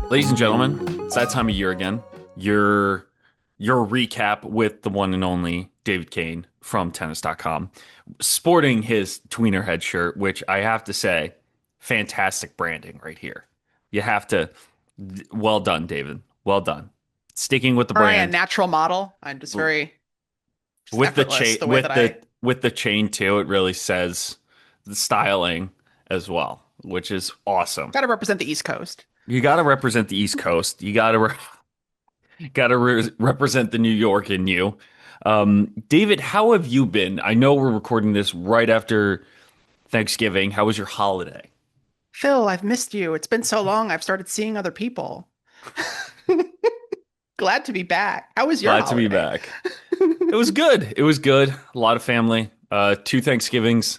Ladies and gentlemen, it's that time of year again. Your recap with the one and only David Kane from tennis.com, sporting his Tweener Head shirt, which I have to say, fantastic branding right here. You have to, well done, David. Well done. Sticking with the Or a brand natural model. I'm just very just with the effortless chain the way that I with the chain too. It really says the styling as well, which is awesome. got to represent the East Coast. You got to represent the East Coast. You got to represent the New York in you. David, how have you been? I know we're recording this right after Thanksgiving. How was your holiday? Phil, I've missed you. It's been so long. I've started seeing other people. Glad to be back. How was your Glad to be holiday? back. It was good. It was good. A lot of family. Two Thanksgivings.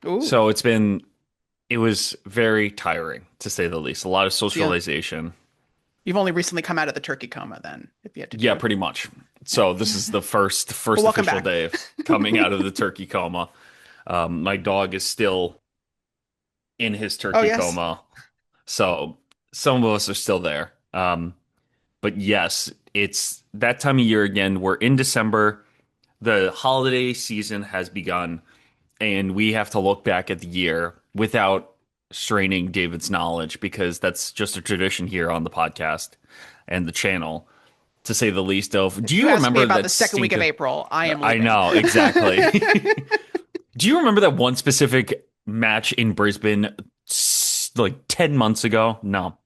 Ooh, So it was very tiring to say the least. A lot of yeah. socialization. You've only recently come out of the turkey coma then, if you had to Yeah, do. pretty much. So this is the first Well, welcome official back. day of coming out of the turkey coma. My dog is still in his Oh, turkey yes. coma. So some of us are still there. But yes, it's that time of year again. We're in December. The holiday season has begun, and we have to look back at the year without straining David's knowledge because that's just a tradition here on the podcast and the channel, to say the least of. Do If you you ask me remember about the that second week of stinker? April, I am I leaving. know, exactly. Do you remember that one specific match in Brisbane like 10 months ago? No.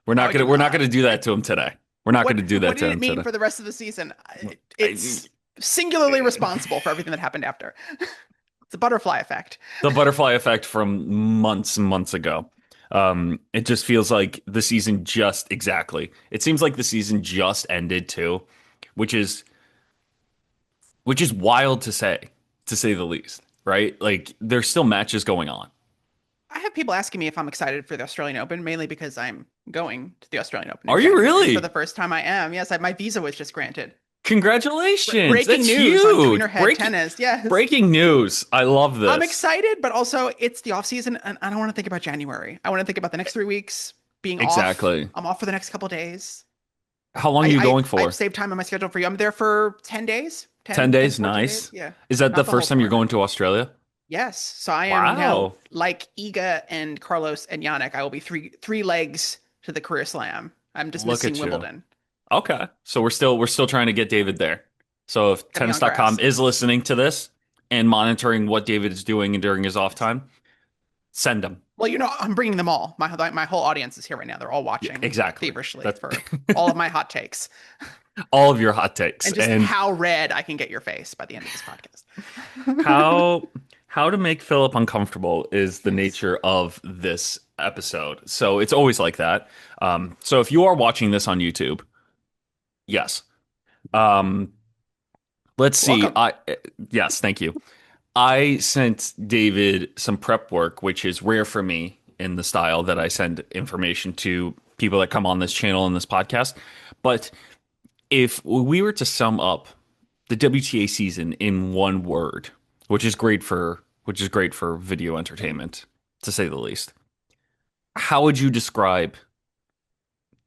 No, I do We're not not. gonna do that to him today. We're not gonna do What that to did it him mean today. for the rest of the season? I, It's singularly responsible for everything that happened after. It's a butterfly effect. the butterfly effect from months and months ago. It just feels like the season just exactly. It seems like the season just ended too, which is wild to say the least, right? Like there's still matches going on. I have people asking me if I'm excited for the Australian Open, mainly because I'm going to the Australian Open in Are you January for the really? first time. I am. Yes, my visa was just granted. Congratulations. Breaking That's news on huge. Tweener Head Tennis. Yes. Breaking news. I love I'm this. excited, but also it's the off season and I don't want to think about January. I want to think about the next 3 weeks being off. Exactly. I'm off for the next couple days. How long are I, you I going I've for? saved time on my schedule for you. I'm there for 10 days, 10 10 to days. 14 days. Nice. Yeah. Is that the Not the whole first time you're tournament. going to Australia? Yes. So I am now Wow. like Iga and Carlos and Yannick. I will be three legs to the career slam. I'm just Look missing at you. Wimbledon. Okay. So we're still trying to get David there. So if Gonna be on tennis.com grass. is listening to this and monitoring what David is doing during his off Yes. time, send him. Well, I'm bringing them all. My whole audience is here right now. They're all Yeah, watching exactly. feverishly That's for all of my hot takes all of your hot takes and just and how red I can get your face by the end of this podcast. how how to make Philip uncomfortable is the Yes. nature of this episode. So it's always like that. So if you are watching this on YouTube, yes. Um, let's see. Welcome. Yes, thank you. I sent David some prep work, which is rare for me in the style that I send information to people that come on this channel and this podcast. But if we were to sum up the WTA season in one word, which is great for video entertainment, to say the least, how would you describe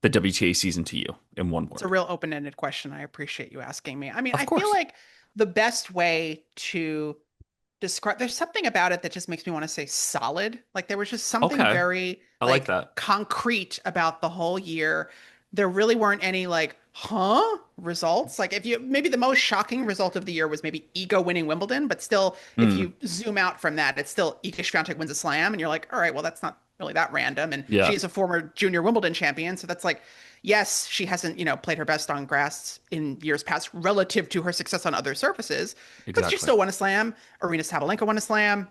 the WTA season to you in one It's a word? real open-ended question. I appreciate you asking me. I mean, Of I feel course. like the best way to describe there's something about it that just makes me want to say solid. Like there was just something Okay. very I like like that. concrete about the whole year. There really weren't any like, huh, results. Like if you maybe the most shocking result of the year was maybe Ego winning Wimbledon, but still, if Mm, you zoom out from that, it's still Iga Swiatek wins a slam, and you're like, all right, well, that's not really that random. And yeah, she's a former junior Wimbledon champion, so that's like, yes, she hasn't, played her best on grass in years past relative to her success on other surfaces, but she exactly. still won a slam. Arena Sabalenka won a slam.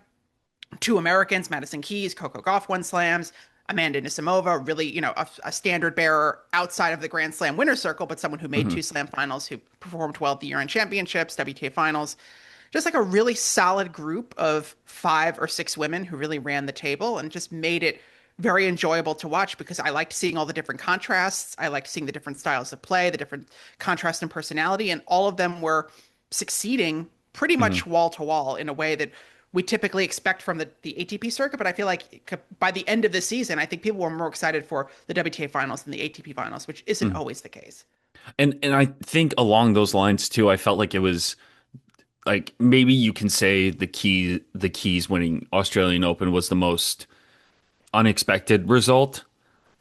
Two Americans, Madison Keys, Coco Gauff won slams. Amanda Nisimova, really, a standard bearer outside of the Grand Slam winner circle, but someone who made Hmm. two slam finals, who performed well at the year-end championships, WTA finals. Just like a really solid group of 5 or 6 women who really ran the table and just made it very enjoyable to watch because I liked seeing all the different contrasts. I liked seeing the different styles of play, the different contrast in personality, and all of them were succeeding pretty Hmm. much wall to wall in a way that we typically expect from the ATP circuit. But I feel like by the end of the season, I think people were more excited for the WTA finals than the ATP finals, which isn't always the case. And I think along those lines too, I felt like it was like maybe you can say the keys winning Australian Open was the most unexpected result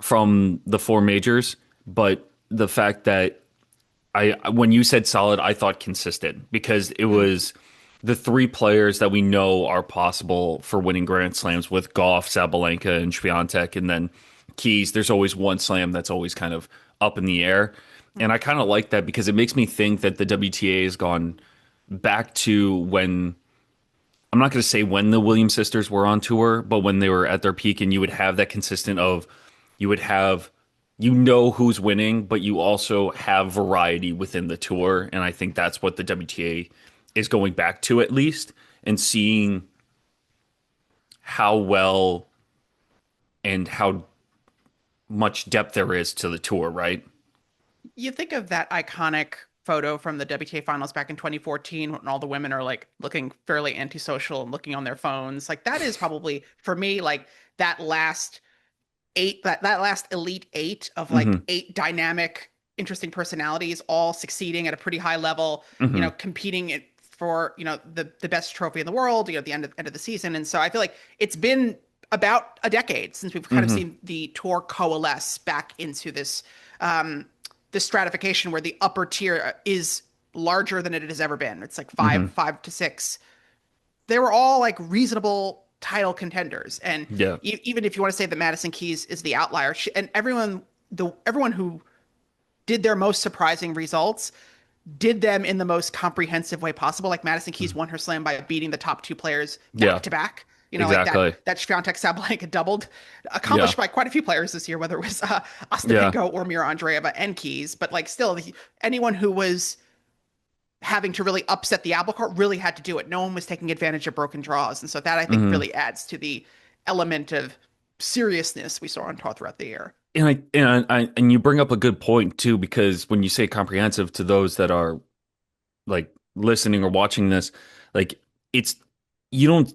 from the four majors, but the fact that I when you said solid, I thought consistent because it Mm. was the three players that we know are possible for winning Grand Slams with Goff, Sabalenka, and Swiatek, and then Keys. There's always one slam that's always kind of up in the air, and I kind of like that because it makes me think that the WTA has gone back to when I'm not going to say when the Williams sisters were on tour, but when they were at their peak, and you would have that consistent of you would have who's winning, but you also have variety within the tour, and I think that's what the WTA is going back to at least, and seeing how well and how much depth there is to the tour, right? You think of that iconic photo from the WTA finals back in 2014 when all the women are like looking fairly antisocial and looking on their phones. Like that is probably for me like that last that last elite eight of like Hmm. eight dynamic, interesting personalities all succeeding at a pretty high level, Hmm. competing it for, the best trophy in the world, at the end of the season. And so I feel like it's been about a decade since we've kind of Hmm. seen the tour coalesce back into this stratification where the upper tier is larger than it has ever been. It's like Hmm. five to six. They were all like reasonable title contenders. And Yeah. even if you want to say that Madison Keys is the outlier, and everyone who did their most surprising results did them in the most comprehensive way possible. Like Madison Keys won her slam by beating the top two players back Yeah. to back. Like that Exactly. that Swiatek Sabalenka doubled, Yeah. accomplished by quite a few players this year, whether it was Yeah. Ostapenko or Mira Andreeva and Keys. But like still, anyone who was having to really upset the apple cart really had to do it. No one was taking advantage of broken draws, and so that I think Hmm. really adds to the element of seriousness we saw on tour throughout the year. And you bring up a good point too, because when you say comprehensive to those that are like listening or watching this, like it's you don't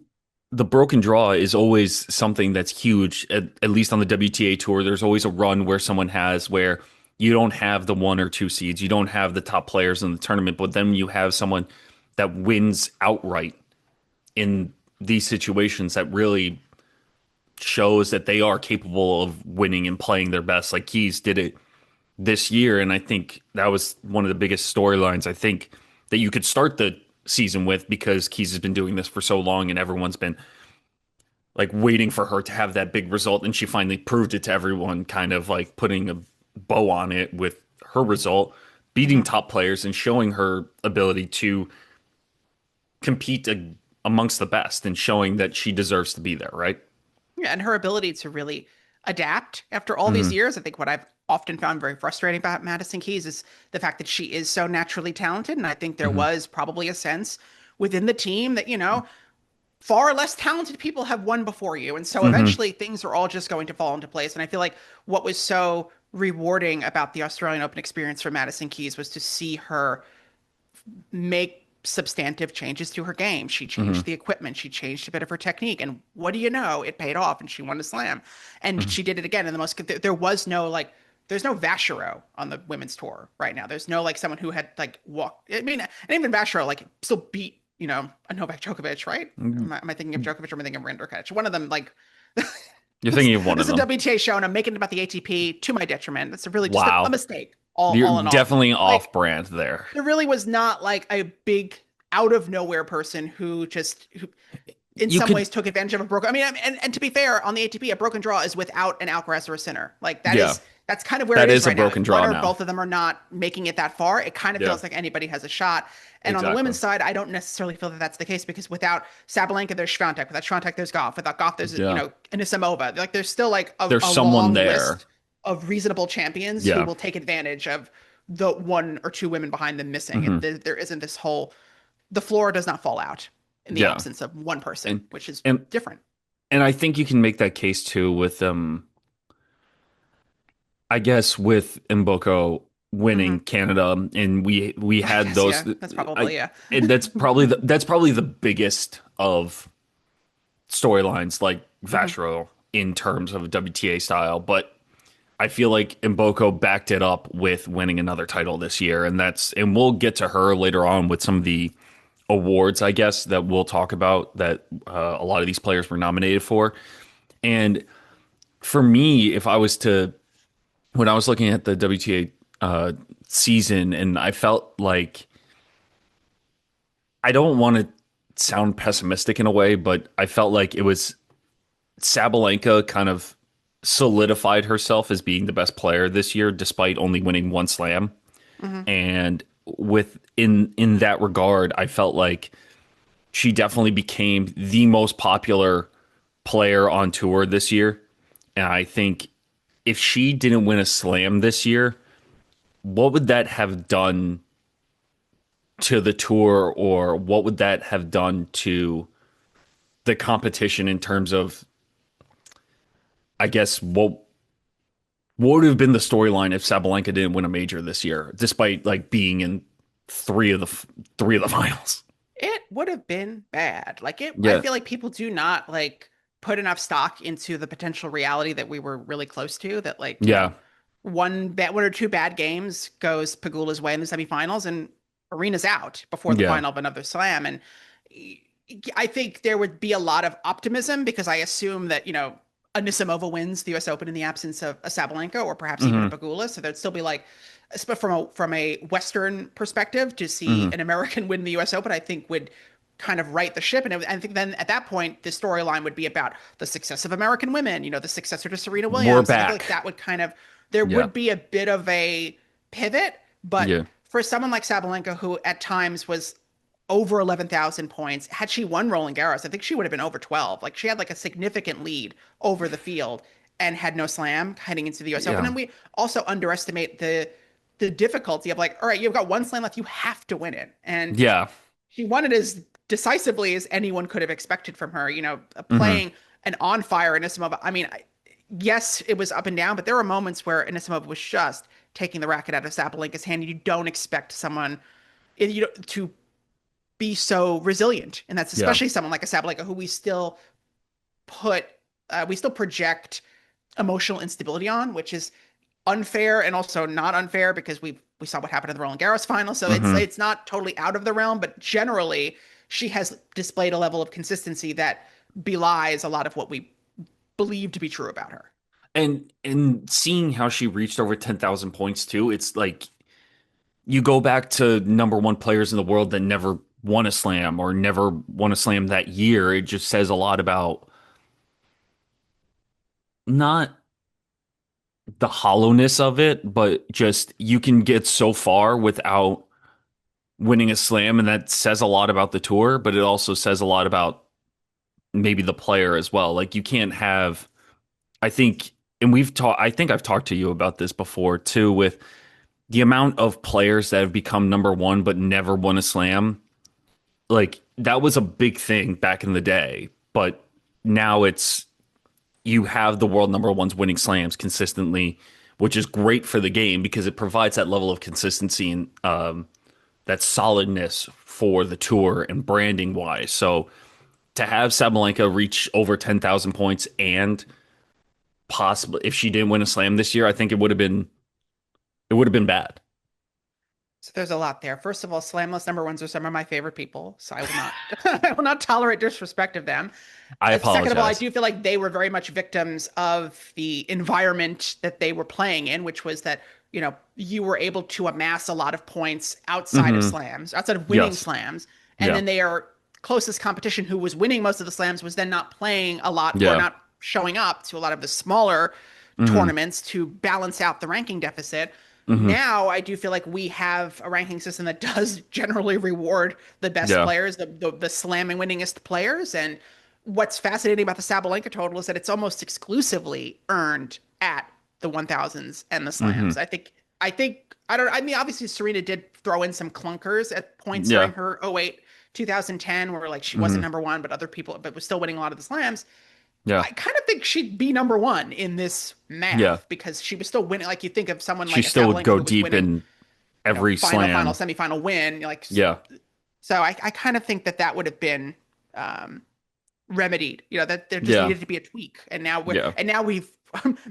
the broken draw is always something that's huge, at least on the WTA tour. There's always a run where someone has where you don't have the one or two seeds, you don't have the top players in the tournament, but then you have someone that wins outright in these situations that really shows that they are capable of winning and playing their best. Like Keys did it this year, and I think that was one of the biggest storylines I think that you could start the season with because Keys has been doing this for so long, and everyone's been like waiting for her to have that big result, and she finally proved it to everyone, kind of like putting a bow on it with her result, beating Mhm. top players and showing her ability to compete amongst the best and showing that she deserves to be there, right? Yeah, and her ability to really adapt after all these Hmm. years. I think what I've often found very frustrating about Madison Keys is the fact that she is so naturally talented. And I think there Hmm. was probably a sense within the team that, far less talented people have won before you. And so Hmm. eventually things are all just going to fall into place. And I feel like what was so rewarding about the Australian Open experience for Madison Keys was to see her make substantive changes to her game. She changed Hmm. the equipment, she changed a bit of her technique, and what do you know? It paid off, and she won the slam. And Hmm. she did it again. And there was no like. There's no Vachereau on the women's tour right now. There's no like someone who had like walked. I mean, and even Vachereau like still beat a Novak Djokovic, right? Am I thinking of Djokovic or am I thinking of Randerkach? One of them like You're this, thinking of one this of is a them. WTA show, and I'm making it about the ATP to my detriment. That's a really just a Wow. mistake, You're all in all. definitely Like off brand there. there really was not like a big out of nowhere person who in You some could, ways took advantage of a broken. I mean, and to be fair, on the ATP, a broken draw is without an Alcaraz or a Sinner. Like yeah, that's kind of where it that is is a right now. broken If one draw or now. both of them are not making it that far, it kind of Yeah, feels like anybody has a shot. And on the exactly. women's side, I don't necessarily feel that that's the case because without Sabalenka, there's Swiatek. Without Swiatek, there's Goff. Without Goff, there's Yeah, Anisimova. Like there's still like there's a someone long there. list of reasonable champions who Yeah. will take advantage of the one or two women behind them missing. And Hmm. there isn't this whole the floor does not fall out in the Yeah, absence of one person, and which is and different. and I think you can make that case too with I guess with Mboko. winning Hmm. Canada, and we I had guess, those. yeah, that's probably, I yeah. and that's probably the biggest of storylines like Hmm. Vashro in terms of WTA style, but I feel like Mboko backed it up with winning another title this year, and we'll get to her later on with some of the awards, I guess, that we'll talk about that a lot of these players were nominated for. And for me, if I was to, when I was looking at the WTA season, and I felt like I don't want to sound pessimistic in a way, but I felt like it was Sabalenka kind of solidified herself as being the best player this year, despite only winning one slam. Hmm. And with in that regard, I felt like she definitely became the most popular player on tour this year. And I think if she didn't win a slam this year, what would that have done to the tour, or what would that have done to the competition in terms of, I guess, what would have been the storyline if Sabalenka didn't win a major this year, despite like being in three of the finals? It would have been bad. Like it, I Yeah, feel like people do not like put enough stock into the potential reality that we were really close to. That like, yeah, one or two bad games goes Pagula's way in the semifinals, and Arena's out before the yeah. final of another slam. And I think there would be a lot of optimism because I assume that, Anisimova wins the US Open in the absence of a Sabalenka or perhaps even a Hmm. Pagula. So there'd still be like, from a Western perspective, to see Hmm. an American win the US Open, I think would kind of right the ship. And I think then at that point, the storyline would be about the success of American women, the successor to Serena We're Williams. Like I feel like back. that would kind of, there Yeah, would be a bit of a pivot, but yeah, for someone like Sabalenka, who at times was over 11,000 points. Had she won Roland Garros, I think she would have been over 12. Like she had like a significant lead over the field and had no slam heading into the US Open. yeah, And we also underestimate the difficulty of like, all right, you've got one slam left, you have to win it. And yeah. she won it as decisively as anyone could have expected from her, Hmm. playing an on fire Anisimova. I mean, yes, it was up and down, but there were moments where Anisimova was just taking the racket out of Sabalenka's hand. And you don't expect someone to be so resilient. And that's Yeah, especially someone like a Sabalenka who put, we still project emotional instability on, which is unfair and also not unfair because we saw what happened in the Roland Garros final. So it's hmm. it's not totally out of the realm, but generally she has displayed a level of consistency that belies a lot of what we believe to be true about her. And seeing how she reached over 10,000 points too, it's like you go back to number one players in the world that never won a slam or never won a slam that year. It just says a lot about not the hollowness of it, but just you can get so far without winning a slam, and that says a lot about the tour, but it also says a lot about maybe the player as well. Like you can't have, I think, and we've talked, I think I've talked to you about this before too, with the amount of players that have become number one but never won a slam. Like that was a big thing back in the day, but now it's you have the world number ones winning slams consistently, which is great for the game because it provides that level of consistency and that solidness for the tour and branding wise. So to have Sabalenka reach over 10,000 points and possibly if she didn't win a slam this year, I think it would have been bad. So there's a lot there. First of all, slamless number ones are some of my favorite people, so I will not I will not tolerate disrespect of them. I Second of all, I apologize. do feel like they were very much victims of the environment that they were playing in, which was that, you were able to amass a lot of points outside of Hmm. slams, outside of winning Yes. slams. And Yeah. then their closest competition, who was winning most of the slams, was then not playing a lot or Yeah. not showing up to a lot of the smaller Hmm. tournaments to balance out the ranking deficit. Hmm. Now I do feel like we have a ranking system that does generally reward the best Yeah. players, the slamming winningest players. And what's fascinating about the Sabalenka total is that it's almost exclusively earned at the 1000s and the slams. Hmm. I mean, obviously Serena did throw in some clunkers at points during Yeah. her 08 2010 where like she wasn't Hmm. number one, but other people, but was still winning a lot of the slams. Yeah. I kind of think she'd be number one in this Yeah. math because she was still winning. Like you think of someone She like a still would Sabalenka go who was deep winning, in every final, slam. semifinal win. Like, Yeah. so I kind of think that would have been um, remedied. That there just Yeah. needed to be a tweak, Yeah. and now we've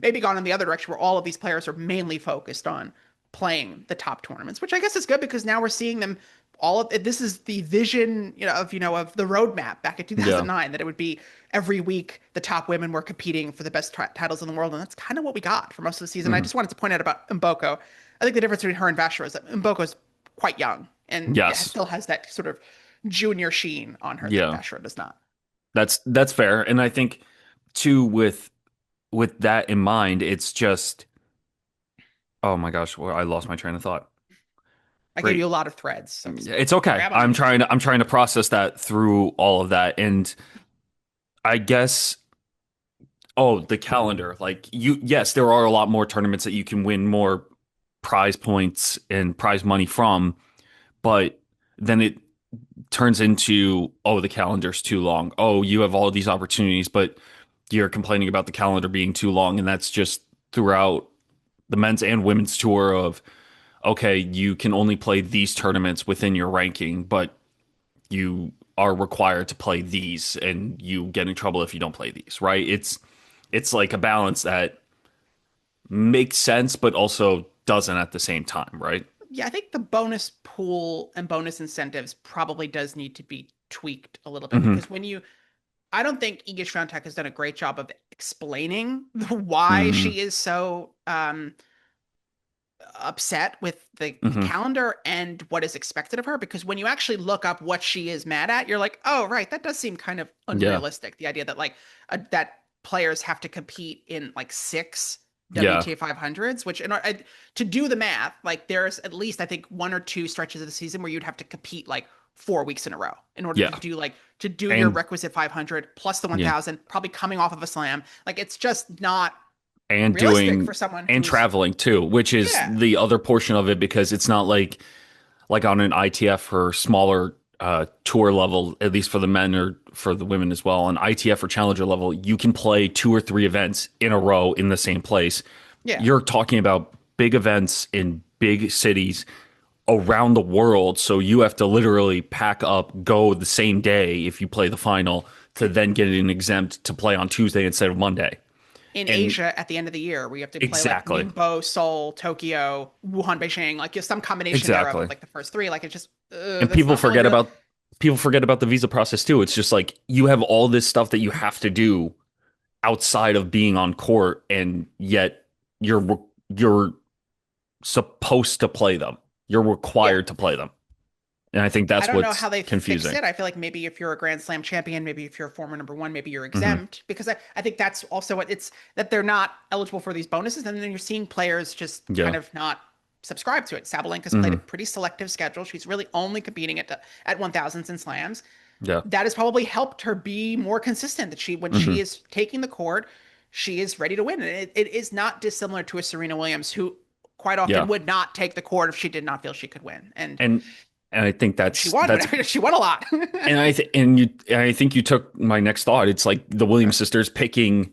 maybe gone in the other direction where all of these players are mainly focused on playing the top tournaments, which I guess is good because now we're seeing them all of this is the vision, of the roadmap back in Yeah. 2009 that it would be every week the top women were competing for the best titles in the world, and that's kind of what we got for most of the season. I Mhm. just wanted to point out about Mboko. I think the difference between her and Vasher is that Mboko's quite young and Yes. still has that sort of junior sheen on her that Yeah. Vasher does not. That's fair. And I think too with that in mind, it's just oh my gosh, well, I lost my train of thought. I gave Great. you a lot of threads, so just It's okay. grab on. I'm trying to process that through all of that. And I guess oh, the calendar. Like yes, there are a lot more tournaments that you can win more prize points and prize money from, but then it turns into, oh, the calendar's too long. Oh, you have all these opportunities, but you're complaining about the calendar being too long. And that's just throughout the men's and women's tour of, okay, you can only play these tournaments within your ranking, but you are required to play these and you get in trouble if you don't play these, right? It's like a balance that makes sense, but also doesn't at the same time, right? Yeah, I think the bonus pool and bonus incentives probably does need to be tweaked a little bit Hmm. because I don't think Iga Swiatek has done a great job of explaining why Hmm. she is so upset with the Hmm. calendar and what is expected of her. Because when you actually look up what she is mad at, you're like, oh, right, that does seem kind of Yeah. unrealistic. The idea that that players have to compete in like six Yeah. WTA 500s, which to do the math, like there's at least I think one or two stretches of the season where you'd have to compete like 4 weeks in a row in order Yeah. to do your And requisite 500 plus the yeah. 1000, probably coming off of a slam. Like it's just not And realistic for doing someone and who's traveling too, which is yeah. the other portion of it because it's not like on an ITF or smaller tour level, at least for the men or for the women as well. On ITF or challenger level, you can play two or three events in a row in the same place. Yeah. You're talking about big events in big cities around the world. So you have to literally pack up, go the same day if you play the final to then get an exempt to play on Tuesday instead of Monday. In And Asia at the end of the year, where you have to play like exactly, Ningbo, Seoul, Tokyo, Wuhan, Beijing, like just some combination thereof of exactly. like the first three. Like it's just And that's not really real. people forget about the visa process too. It's just like you have all this stuff that you have to do outside of being on court, and yet you're supposed to play them. You're Yeah. required to play them, and I think I that's don't know what's how they fix confusing. it. I feel like maybe if you're a Grand Slam champion, maybe if you're a former number one, maybe you're Hmm. exempt because I think that's also what it's that they're not eligible for these bonuses. And then you're seeing players just kind Yeah. of not subscribe to it. Sabalenka's played a Hmm. pretty selective schedule. She's really only competing at 1000s and slams. Yeah. That has probably helped her be more consistent that when Hmm. she is taking the court, she is ready to win. And it is not dissimilar to a Serena Williams who quite often Yeah. would not take the court if she did not feel she could win. And and I think She won, that's but she won a lot. and I think you took my next thought. It's like the Williams sisters picking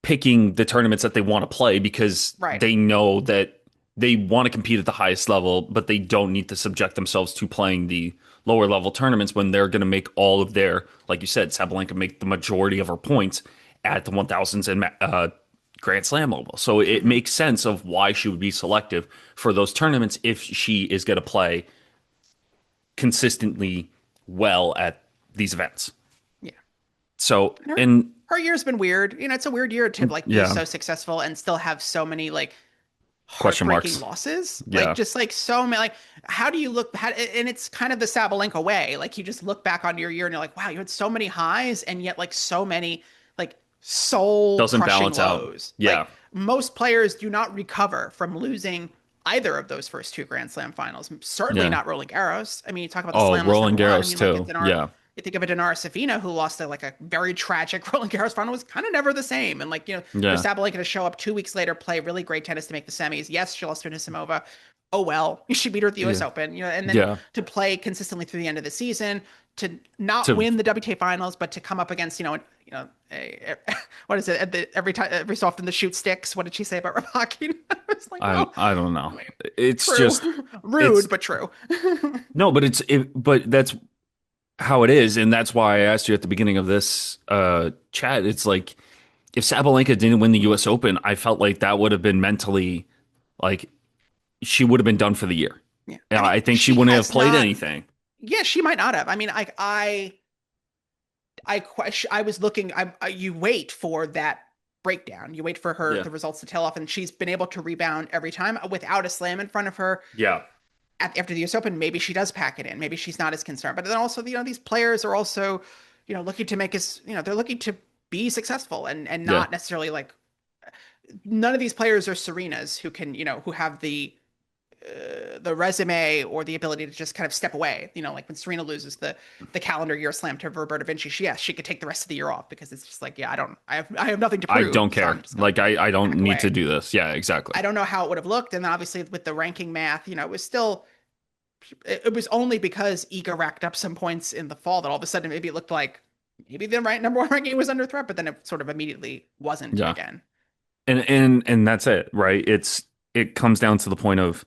the tournaments that they want to play because Right. they know that they want to compete at the highest level, but they don't need to subject themselves to playing the lower level tournaments when they're going to make all of their, like you said, Sabalenka make the majority of her points at the 1000s and Grand Slam level. So it Hmm. makes sense of why she would be selective for those tournaments if she is going to play consistently well at these events. Yeah. So, And and her year's been weird. It's a weird year to like be yeah, so successful and still have so many like question heartbreaking marks. losses. Like Yeah. just like so many like how do you and it's kind of the Sabalenka way. Like you just look back on your year and you're like, wow, you had so many highs and yet like so many like soul Doesn't crushing balance out. lows. Like Yeah. most players do not recover from losing either of those first two Grand Slam finals. Certainly Yeah. not Roland Garros. I mean, you talk about the Oh, Slamless number Roland one. I Garros mean, like too. Yeah. you think of a Dinar Safina who lost to like a very tragic Roland Garros final was kind of never the same. And like, for Yeah. Sabalenka to show up 2 weeks later, play really great tennis to make the semis. Yes, she lost to Anisimova. Oh well, she beat her at the U.S. Yeah. Open, and then Yeah. to play consistently through the end of the season, to not To win the WTA finals, but to come up against, what is it? Every time, every so often the shoot sticks. What did she say about Rybakina? I was like, oh, I don't know. I mean, It's true, just rude, it's but true. no, but but that's how it is, and that's why I asked you at the beginning of this chat. It's like if Sabalenka didn't win the U.S. Open, I felt like that would have been mentally like she would have been done for the year. Yeah, I Yeah, mean, I think she she wouldn't have has played not. anything. Yeah, she might not have. I mean, I was looking. You wait for that breakdown. You wait for her Yeah. the results to tail off, and she's been able to rebound every time without a slam in front of her. Yeah. After the U.S. Open, maybe she does pack it in. Maybe she's not as concerned. But then also, these players are also, looking to make us, they're looking to be successful and Yeah. not necessarily like none of these players are Serenas who can, who have the resume or the ability to just kind of step away. Like when Serena loses the calendar year slam to Roberta Vinci, she could take the rest of the year off because it's just like, yeah, I have nothing to I prove, don't so I'm care. just gonna Like I don't back need to away. do this. Yeah, exactly. I don't know how it would have looked, and then obviously with the ranking math, it was still it was only because Iga racked up some points in the fall that all of a sudden maybe it looked like maybe the right number one ranking was under threat, but then it sort of immediately wasn't Yeah. again. And that's it, right? It comes down to the point of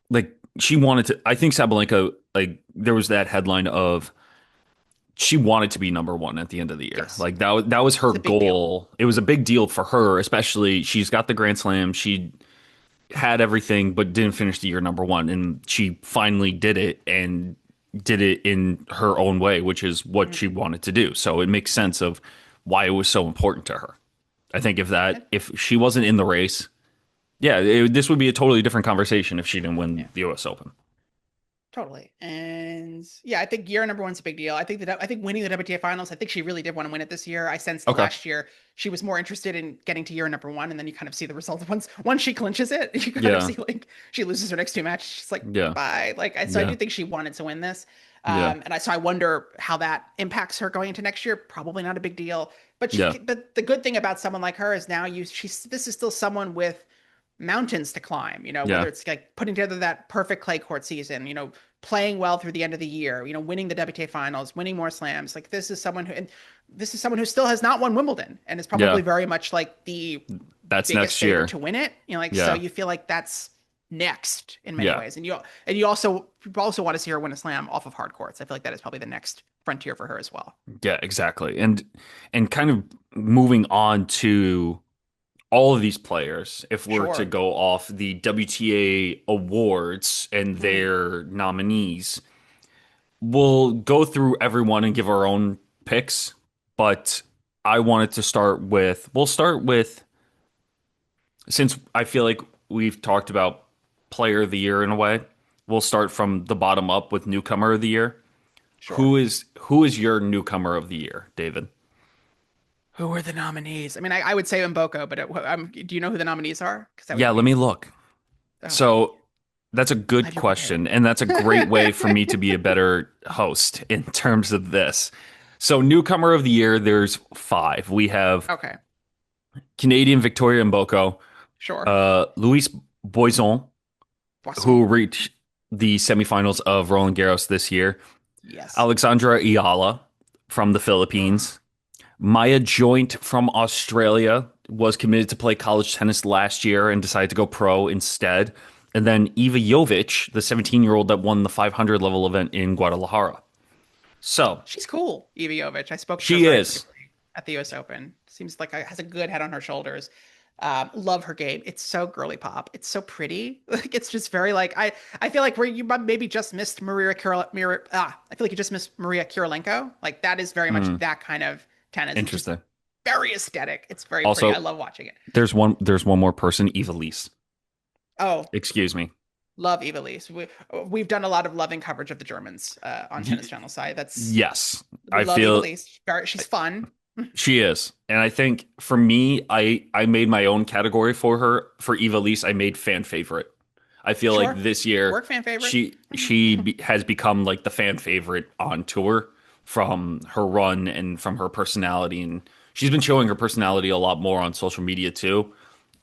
like she wanted to I think Sabalenka like there was that headline of she wanted to be number one at the end of the year. Yes, Like that was her it's a big deal. goal. It was a big deal for her, especially she's got the Grand Slam. She had everything but didn't finish the year number one. And she finally did it and did it in her own way, which is what Mhm. she wanted to do. So it makes sense of why it was so important to her. I think if she wasn't in the race, yeah, this would be a totally different conversation if she didn't win Yeah. the US Open. Totally. And yeah, I think year number one's a big deal. I think winning the WTA finals, I think she really did want to win it this year. I sensed Okay. last year she was more interested in getting to year number one, and then you kind of see the result. Once she clinches it, you kind of Yeah. see like she loses her next two matches. She's like, Yeah. bye. So I Yeah. do think she wanted to win this. Yeah. So I wonder how that impacts her going into next year. Probably not a big deal. Yeah. But the good thing about someone like her is now this is still someone with mountains to climb, whether Yeah. it's like putting together that perfect clay court season, playing well through the end of the year, winning the WTA finals, winning more slams. Like this is someone who still has not won Wimbledon and is Yeah. probably very much like the That's biggest next favorite year. to win it. So Yeah. you feel like that's next in many Yeah. ways. And you also want to see her win a slam off of hard courts. I feel like that is probably the next frontier for her as well. Yeah, exactly. And kind of moving on to all of these players, if we're to Sure. go off the WTA awards and Mhm. their nominees, we'll go through everyone and give our own picks. But I wanted to we'll start with, since I feel like we've talked about player of the year in a way, we'll start from the bottom up with newcomer of the year. Sure. Who is your newcomer of the year, David? Who were the nominees? I mean, I would say Mboko, but do you know who the nominees are? Because that Yeah, would let be. me look. Oh, thank So you. that's a good Glad you're prepared. question, and that's a great way for me to be a better host in terms of this. So, newcomer of the year, there's five. We have Okay, Canadian Victoria Mboko, sure. Louise Boison, Poisson. who reached the semifinals of Roland Garros this year, Yes. Alexandra Iala from the Ugh. Philippines, Maya Joint from Australia was committed to play college tennis last year and decided to go pro instead. And then Eva Jovic, the 17-year-old that won the 500 level event in Guadalajara. So She's cool, Evie Jovic. I spoke to her she very is. briefly at the U.S. Open. Seems like has a good head on her shoulders. Love her game. It's so girly pop. It's so pretty. Like it's just very like I feel like where you maybe just missed I feel like you just missed Maria Kirilenko. Like that is very much Hmm, that kind of tennis. It's just interesting. very aesthetic. It's very pretty. I Also, love watching it. there's one more person, Eva Lise. Oh, Excuse me. love Ivelisse. We've done a lot of loving coverage of the Germans on Tennis Y- Channel side. That's yes, we I love feel Ivelisse. She's fun. she is. And I think for me, I made my own category for her. For Eva Lise, I made fan favorite. I feel like Sure. this year Work fan favorite. has become like the fan favorite on tour from her run and from her personality, and she's been showing her personality a lot more on social media too.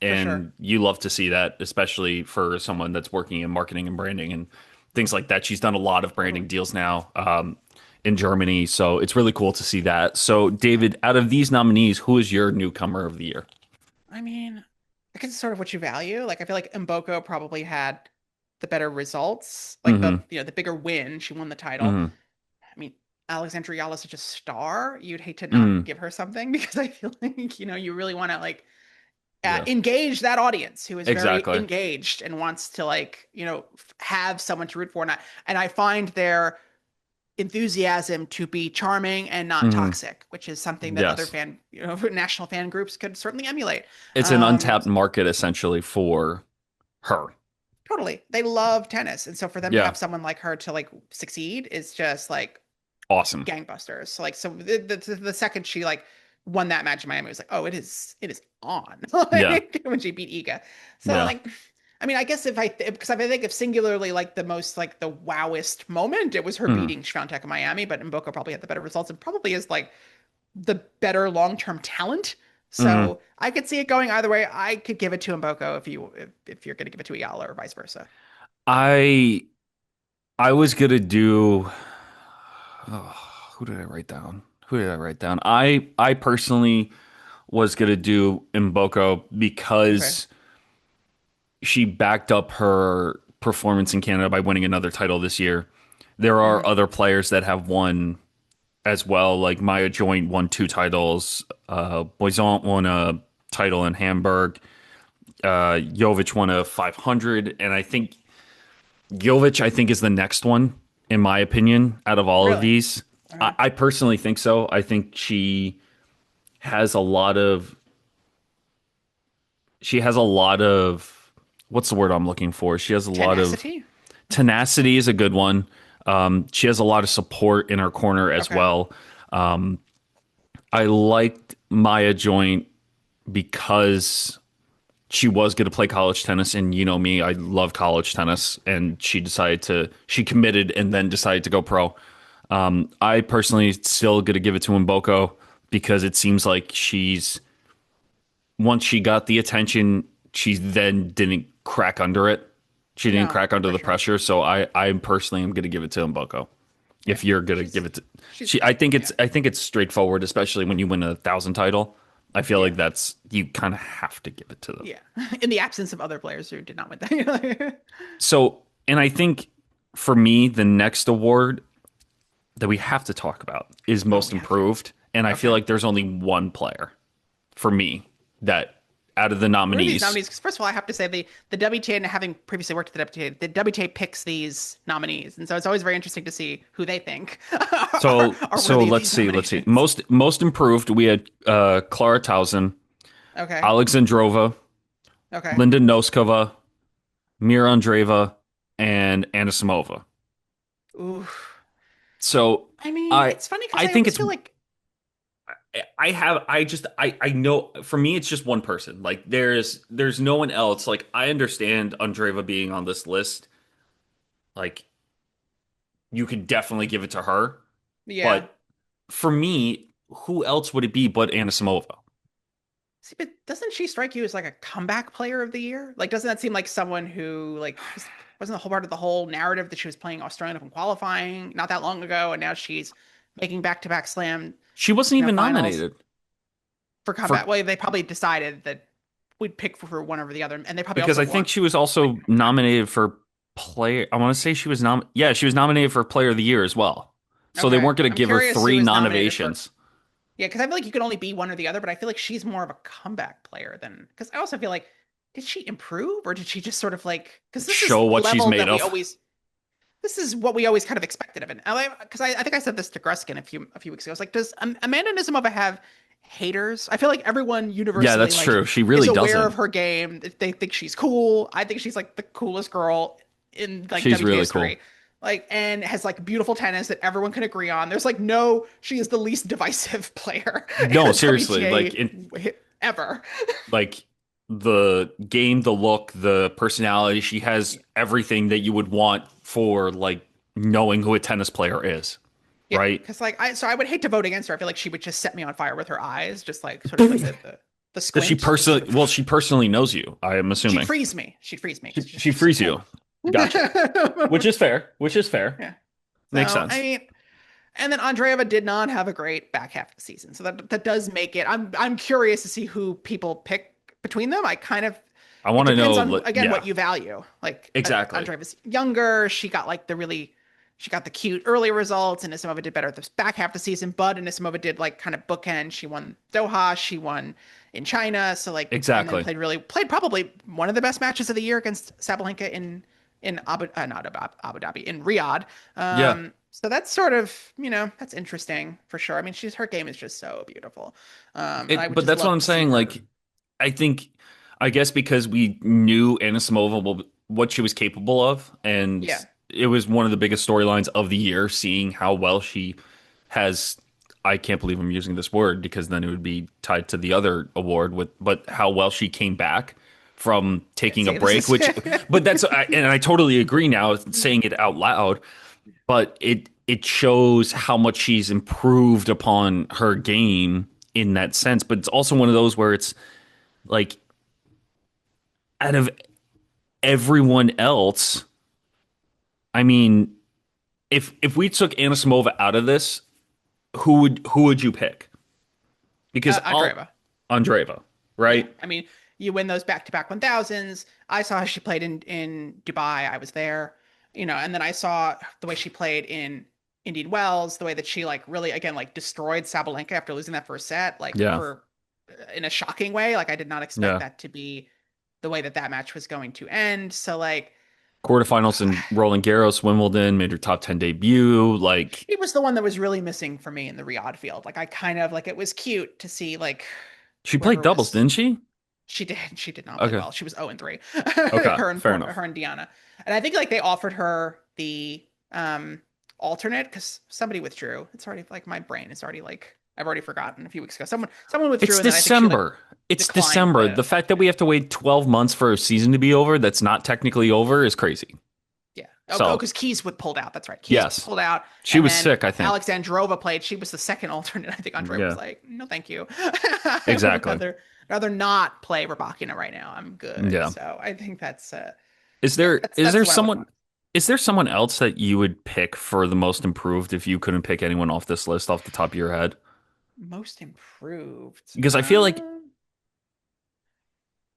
For sure. And you love to see that, especially for someone that's working in marketing and branding and things like that. She's done a lot of branding Totally. deals now. in Germany. So it's really cool to see that. So, David, out of these nominees, who is your newcomer of the year? I mean, I guess it's sort of what you value. Like I feel like Mboko probably had the better results, like Hmm. the bigger win. She won the title. Hmm. I mean, Alexandria is such a star. You'd hate to not Hmm. give her something because I feel like, you really want to like Yeah, engage that audience who is very exactly. engaged and wants to like, have someone to root for. And I find their enthusiasm to be charming and not Hmm. toxic, which is something that other Yes. national fan groups could certainly emulate. It's an Um, untapped market essentially for her. Totally. They love tennis. And so for them to Yeah. have someone like her to like succeed is just like Awesome. gangbusters. So like so the second she like won that match in Miami, it was like, oh, it is on Yeah. like when she beat Iga. So Yeah. like I mean, I guess because I think if singularly like the most like the wowest moment, it was her Hmm. beating Swiatek in Miami, but Mboko probably had the better results and probably is like the better long-term talent. Hmm. So I could see it going either way. I could give it to Mboko if you're going to give it to Ayala or vice versa. I I was gonna do. Oh, who did I write down? Who did I write down? I personally was gonna do Mboko Okay. because she backed up her performance in Canada by winning another title this year. There are Hmm. other players that have won as well, like Maya Joint won two titles. Boisant won a title in Hamburg. Jovic won a 500, and I think is the next one in my opinion out of all of Really? these. Okay. I personally think so. I think has a lot of she has a lot of what's the word I'm looking for? She has a lot of Tenacity? tenacity is a good one. She has a lot of support in her corner as Okay. well. I liked Maya Joint because she was going to play college tennis, and you know me, I love college tennis, and she committed and then decided to go pro. I personally still going to give it to Mboko because it seems like once she got the attention, she then didn't crack under it. She didn't No, crack under for the sure. pressure. So I personally am going to give it to Mboko. Yeah. If you're going to She's give it to she's good. Yeah. I think it's straightforward, especially when you win a thousand title. I feel like Yeah. that's you kind of have to give it to them. Yeah. In the absence of other players who did not win that. So, and I think for me, the next award that we have to talk about is Oh, most we have to. improved. And I feel Okay. like there's only one player for me that out of the Who are these nominees. nominees? Because first of all, I have to say the WTA, and having previously worked at the WTA picks these nominees, and so it's always very interesting to see who they think are So worthy of let's these see, let's see. nominations. Most improved, we had Clara Tauson, Okay. Alexandrova, Okay. Linda Noskova, Mira Andreeva, and Anisimova. Ooh. So I mean, I it's funny because I I think always it's feel like I know for me it's just one person. Like there's no one else. Like I understand Andreeva being on this list. Like you could definitely give it to her, yeah. but for me, who else would it be but Anisimova? See, but doesn't she strike you as like a comeback player of the year? Like, doesn't that seem like someone who like wasn't a whole part of the whole narrative that she was playing Australian Open qualifying not that long ago, and now she's making back-to-back slam, She wasn't even finals nominated for for comeback. Well, they probably decided that we'd pick for one over the other, and they probably because also I think want she was like also track. nominated for player. I want to say she was yeah, she was nominated for player of the year as well. So they Okay, weren't going to I'm give her curious who three was nominated for. non-ovations. Yeah, because I feel like you can only be one or the other, but I feel like she's more of a comeback player than because I also feel like did she improve or did she just sort of like because this is Show what she's level made that we of. always this is what we always kind of expected of it. Because I think I said this to Gruskin a few weeks ago. I was like, does Amanda Nizamova have haters? I feel like everyone Yeah, universally that's like true. She is really aware of doesn't. her game. They think she's cool. I think she's like the coolest girl in like She's WTA really cool. history. Like and has like beautiful tennis that everyone can agree on. There's like no, she is the least divisive player No, in seriously, WTA ever. like the game, the look, the personality, she has Yeah. everything that you would want for like knowing who a tennis player is, Yeah, right? because like I would hate to vote against her. I feel like she would just set me on fire with her eyes, just like sort of like the Does she squint, just sort personally? of. Well, she personally knows you. I am She'd assuming freeze me. She'd freeze me because she she's so frees cool. you. Gotcha. Which is fair. Which is fair. Yeah. Makes So I sense. mean, And then Andreeva did not have a great back half of the season. So that does make it. I'm curious to see who people pick between them. I kind of I it want to depends know, on again yeah, what you value. Like exactly. Andreeva's younger. She got the cute early results, and Anisimova did better at the back half of the season. But Anisimova did like kind of bookend. She won Doha. She won in China. So like, and then Exactly. played probably one of the best matches of the year against Sabalenka in not Abu Dhabi, in Riyadh. Yeah. So that's sort of, that's interesting for sure. I mean, her game is just so beautiful. And I would But just that's what love I'm to see saying. her. Like, I think, I guess because we knew Anisimova, what she was capable of, and Yeah. it was one of the biggest storylines of the year, seeing how well she has. I can't believe I'm using this word because then it would be tied to the other award but how well she came back from Yeah. taking a See, this break, is but and I totally agree now saying it out loud, but it shows how much she's improved upon her game in that sense. But it's also one of those where it's like out of everyone else, I mean, if we took Anisimova out of this, who would you pick? Because I'll Andreeva. Andreeva, Yeah. right? I mean, you win those back-to-back 1000s. I saw how she played in Dubai. I was there, and then I saw the way she played in Indian Wells, the way that she like really again like destroyed Sabalenka after losing that first set, like Yeah, for in a shocking way. Like I did not expect yeah. that to be the way that that match was going to end. So like Quarterfinals in Roland Garros, Wimbledon, made her top 10 debut. Like it was the one that was really missing for me in the Riyadh field. Like I kind of like it was cute to see like she played whoever doubles, was didn't she? She did. She did not play Okay, well. She was 0 and 3. okay, fair Her enough. and Deanna. And I think like they offered her the alternate because somebody withdrew. It's already like my brain is already like I've already forgotten a few weeks ago. Someone withdrew It's and then I think she like December. It's declined December. The fact that we have to wait 12 months for a season to be over that's not technically over is crazy. yeah. Oh, So, because Keys would pulled out. That's right. Keys yes, pulled out, she and was then sick, I think. Alexandrova played. She was the second alternate. I think Andrei was Yeah, like, "No, thank you. I would exactly. rather not play Rybakina right now. I'm good." Yeah. So I think that's Is yeah, there is that's there the one I would someone want. is there someone else that you would pick for the most improved if you couldn't pick anyone off this list off the top of your head? Most improved. Because I feel like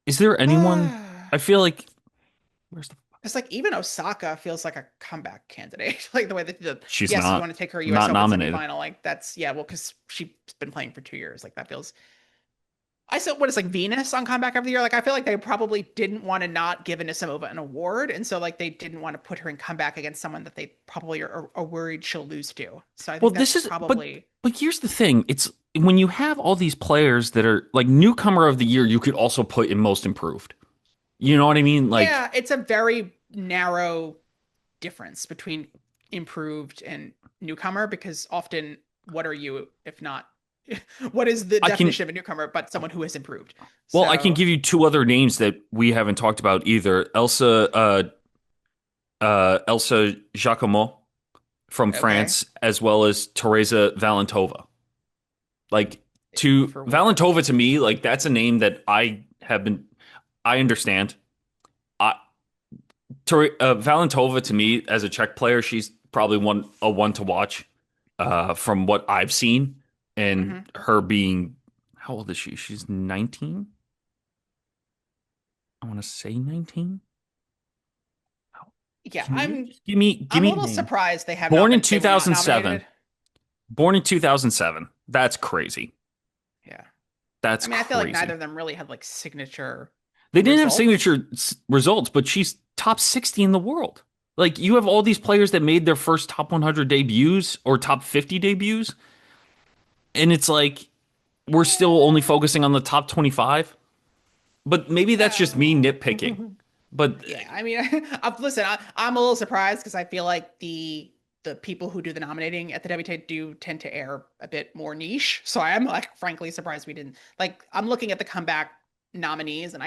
is there anyone I feel like where's the It's like even Osaka feels like a comeback candidate. Like the way that she's yes, if you want to take her US not Open nominated. semifinal, like that's yeah, well, because she's been playing for 2 years. Like that feels I said what is like Venus on comeback of the year. Like I feel like they probably didn't want to not give Anisimova an award, and so like they didn't want to put her in comeback against someone that they probably are worried she'll lose to. So I Well, think that's probably but here's the thing. It's when you have all these players that are like newcomer of the year, you could also put in most improved. You know what I mean? Like yeah, it's a very narrow difference between improved and newcomer because often what are you if not what is the I can definition of a newcomer but someone who has improved? I can So give you two other names that we haven't talked about either. Elsa Giacomo from okay, France, as well as Teresa Valentova. Like to for what? Valentova to me, like that's a name that I understand. I Valentova to me as a Czech player, she's probably one to watch from what I've seen, and Hmm. her being how old is she? She's 19. I want to say 19. Yeah, Can you I'm just give I'm a me a little name? surprised Born in they were not 2007. nominated. Born in 2007. That's crazy. Yeah, I That's mean I feel like neither crazy. of them really had like signature They didn't have results. signature results, but she's top 60 in the world. Like you have all these players that made their first top 100 debuts or top 50 debuts, and it's like we're still only focusing on the top 25. But maybe that's just me nitpicking. Uh, But Yeah, I mean, listen, I'm a little surprised because I feel like the people who do the nominating at the WTA do tend to air a bit more niche. So I am like frankly surprised we didn't like. I'm looking at the comeback nominees, and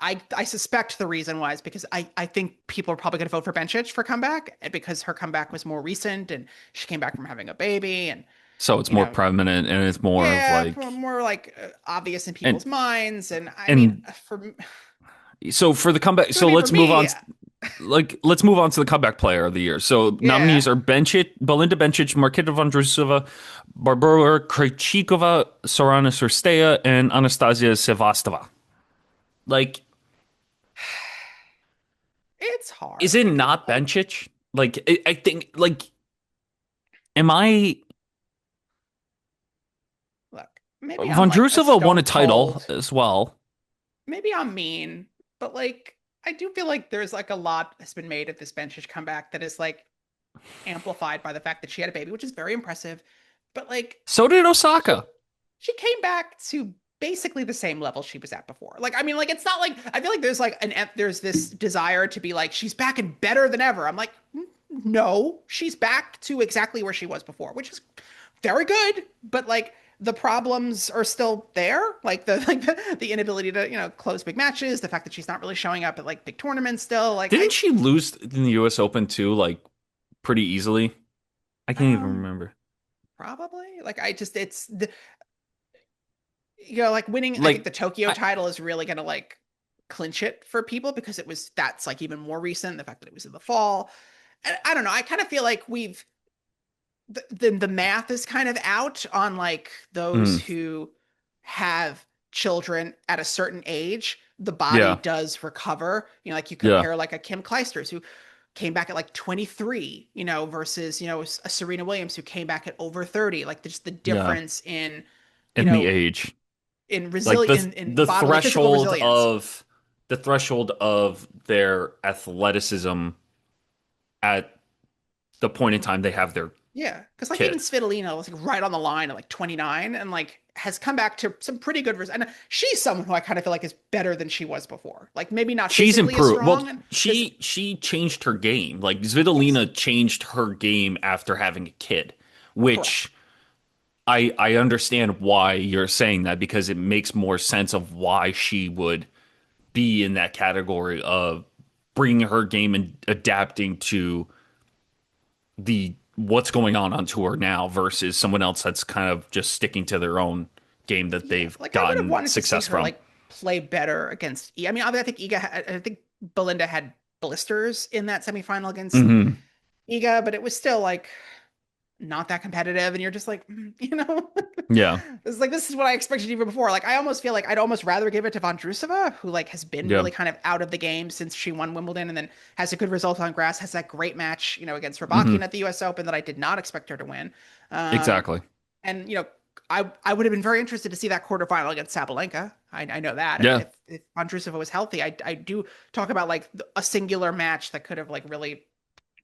I suspect the reason why is because I think people are probably going to vote for Bencic for comeback because her comeback was more recent and she came back from having a baby and so it's you more know prominent and it's more of yeah like more like obvious in and people's minds and I mean and for so for the comeback, I so mean for let's move on. me like let's move on to the comeback player of the year. So Yeah. nominees are Bencic, Belinda Bencic, Marketa Vondrousova, Barbara Krejcikova, Sorana Cirstea, and Anastasia Sevastova. Like, It's is hard it because not like Bencic? Like, I think, like, am I? look, maybe I'm like a Vondrousova won a stone title cold. as well. Maybe I'm mean, but like I do feel like there's like a lot has been made of this Bencic comeback that is like amplified by the fact that she had a baby, which is very impressive. But like So did she Osaka. she came back to basically the same level she was at before. Like I mean, like it's not like I feel like there's like there's this desire to be like she's back and better than ever. I'm like, no, she's back to exactly where she was before, which is very good. But like the problems are still there, like the inability to close big matches, the fact that she's not really showing up at like big tournaments still. Like Didn't she lose in the U.S. Open too, like pretty easily? I can't even um remember. probably like I just it's the, like winning, I think Like, the Tokyo I, title is really gonna like clinch it for people because that's like even more recent, the fact that it was in the fall. And I don't know, I kind of feel like we've the math is kind of out on like those mm, who have children at a certain age. The body yeah, does recover. Like you yeah, compare like a Kim Kleisters who came back at like 23, versus, a Serena Williams who came back at over 30. Like just the yeah. difference in, you In the know, age, in like in bodily physical resilience. the threshold of their athleticism at the point in time they have their Yeah, because like even kid. Svitolina was like right on the line at like 29 and like has come back to some pretty good results. And she's someone who I kind of feel like is better than she was before. Like maybe not She's physically as improved. Well, strong and because she changed her game. Like yes, Svitolina changed her game after having a kid, which correct. I understand why you're saying that because it makes more sense of why she would be in that category of bringing her game and adapting to the what's going on tour now versus someone else that's kind of just sticking to their own game that Yeah, they've like I would have gotten wanted to see success her from. like play better against. I mean, I think I think Belinda had blisters in that semifinal against Hmm. Iga, but it was still like not that competitive, and you're just like, Yeah, it's like this is what I expected even before. Like I almost feel like I'd almost rather give it to Vondrousova, who like has been yeah, really kind of out of the game since she won Wimbledon, and then has a good result on grass, has that great match, against Rabakian hmm at the U.S. Open that I did not expect her to win. Um, exactly. and I would have been very interested to see that quarterfinal against Sabalenka. I know that Yeah, if Vondrousova was healthy, I do talk about like a singular match that could have like really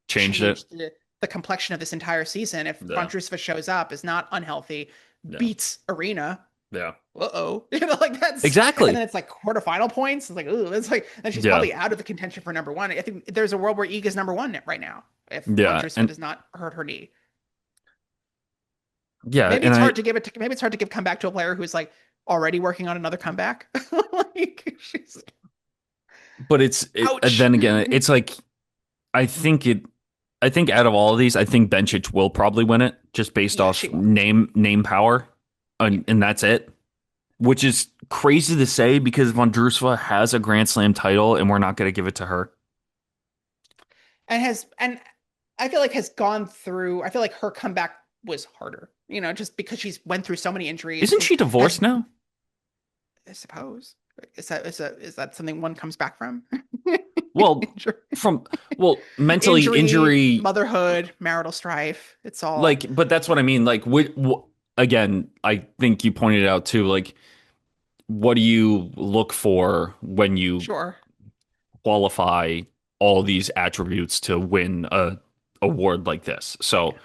changed it. changed the complexion of this entire season. If Yeah, Vondrousova shows up, is not unhealthy, yeah, beats Arena, yeah, uh-oh. Like and exactly. then it's like quarterfinal points. It's like, ooh, it's like, then she's Yeah, probably out of the contention for number one. I think there's a world where Iga's number one right now if yeah, Vondrousova and does not hurt her knee. yeah, and Maybe it's hard to give comeback to a player who's like already working on another comeback. Like she's but ouch. then again, it's like I think it. I think out of all of these, I think Bencic will probably win it just based Yeah, she off will. name power, Yeah. and that's it. Which is crazy to say because Vondrousova has a Grand Slam title, and we're not going to give it to her. And I feel like has gone through. I feel like her comeback was harder, just because she's went through so many injuries Isn't and she has, divorced now? I suppose, is that something one comes back from? Well, Injury, from mentally injury, injury, motherhood, marital strife. It's all like, but that's what I mean. Like, again, I think you pointed out too. Like, what do you look for when you sure. qualify all these attributes to win a award like this? So Yeah.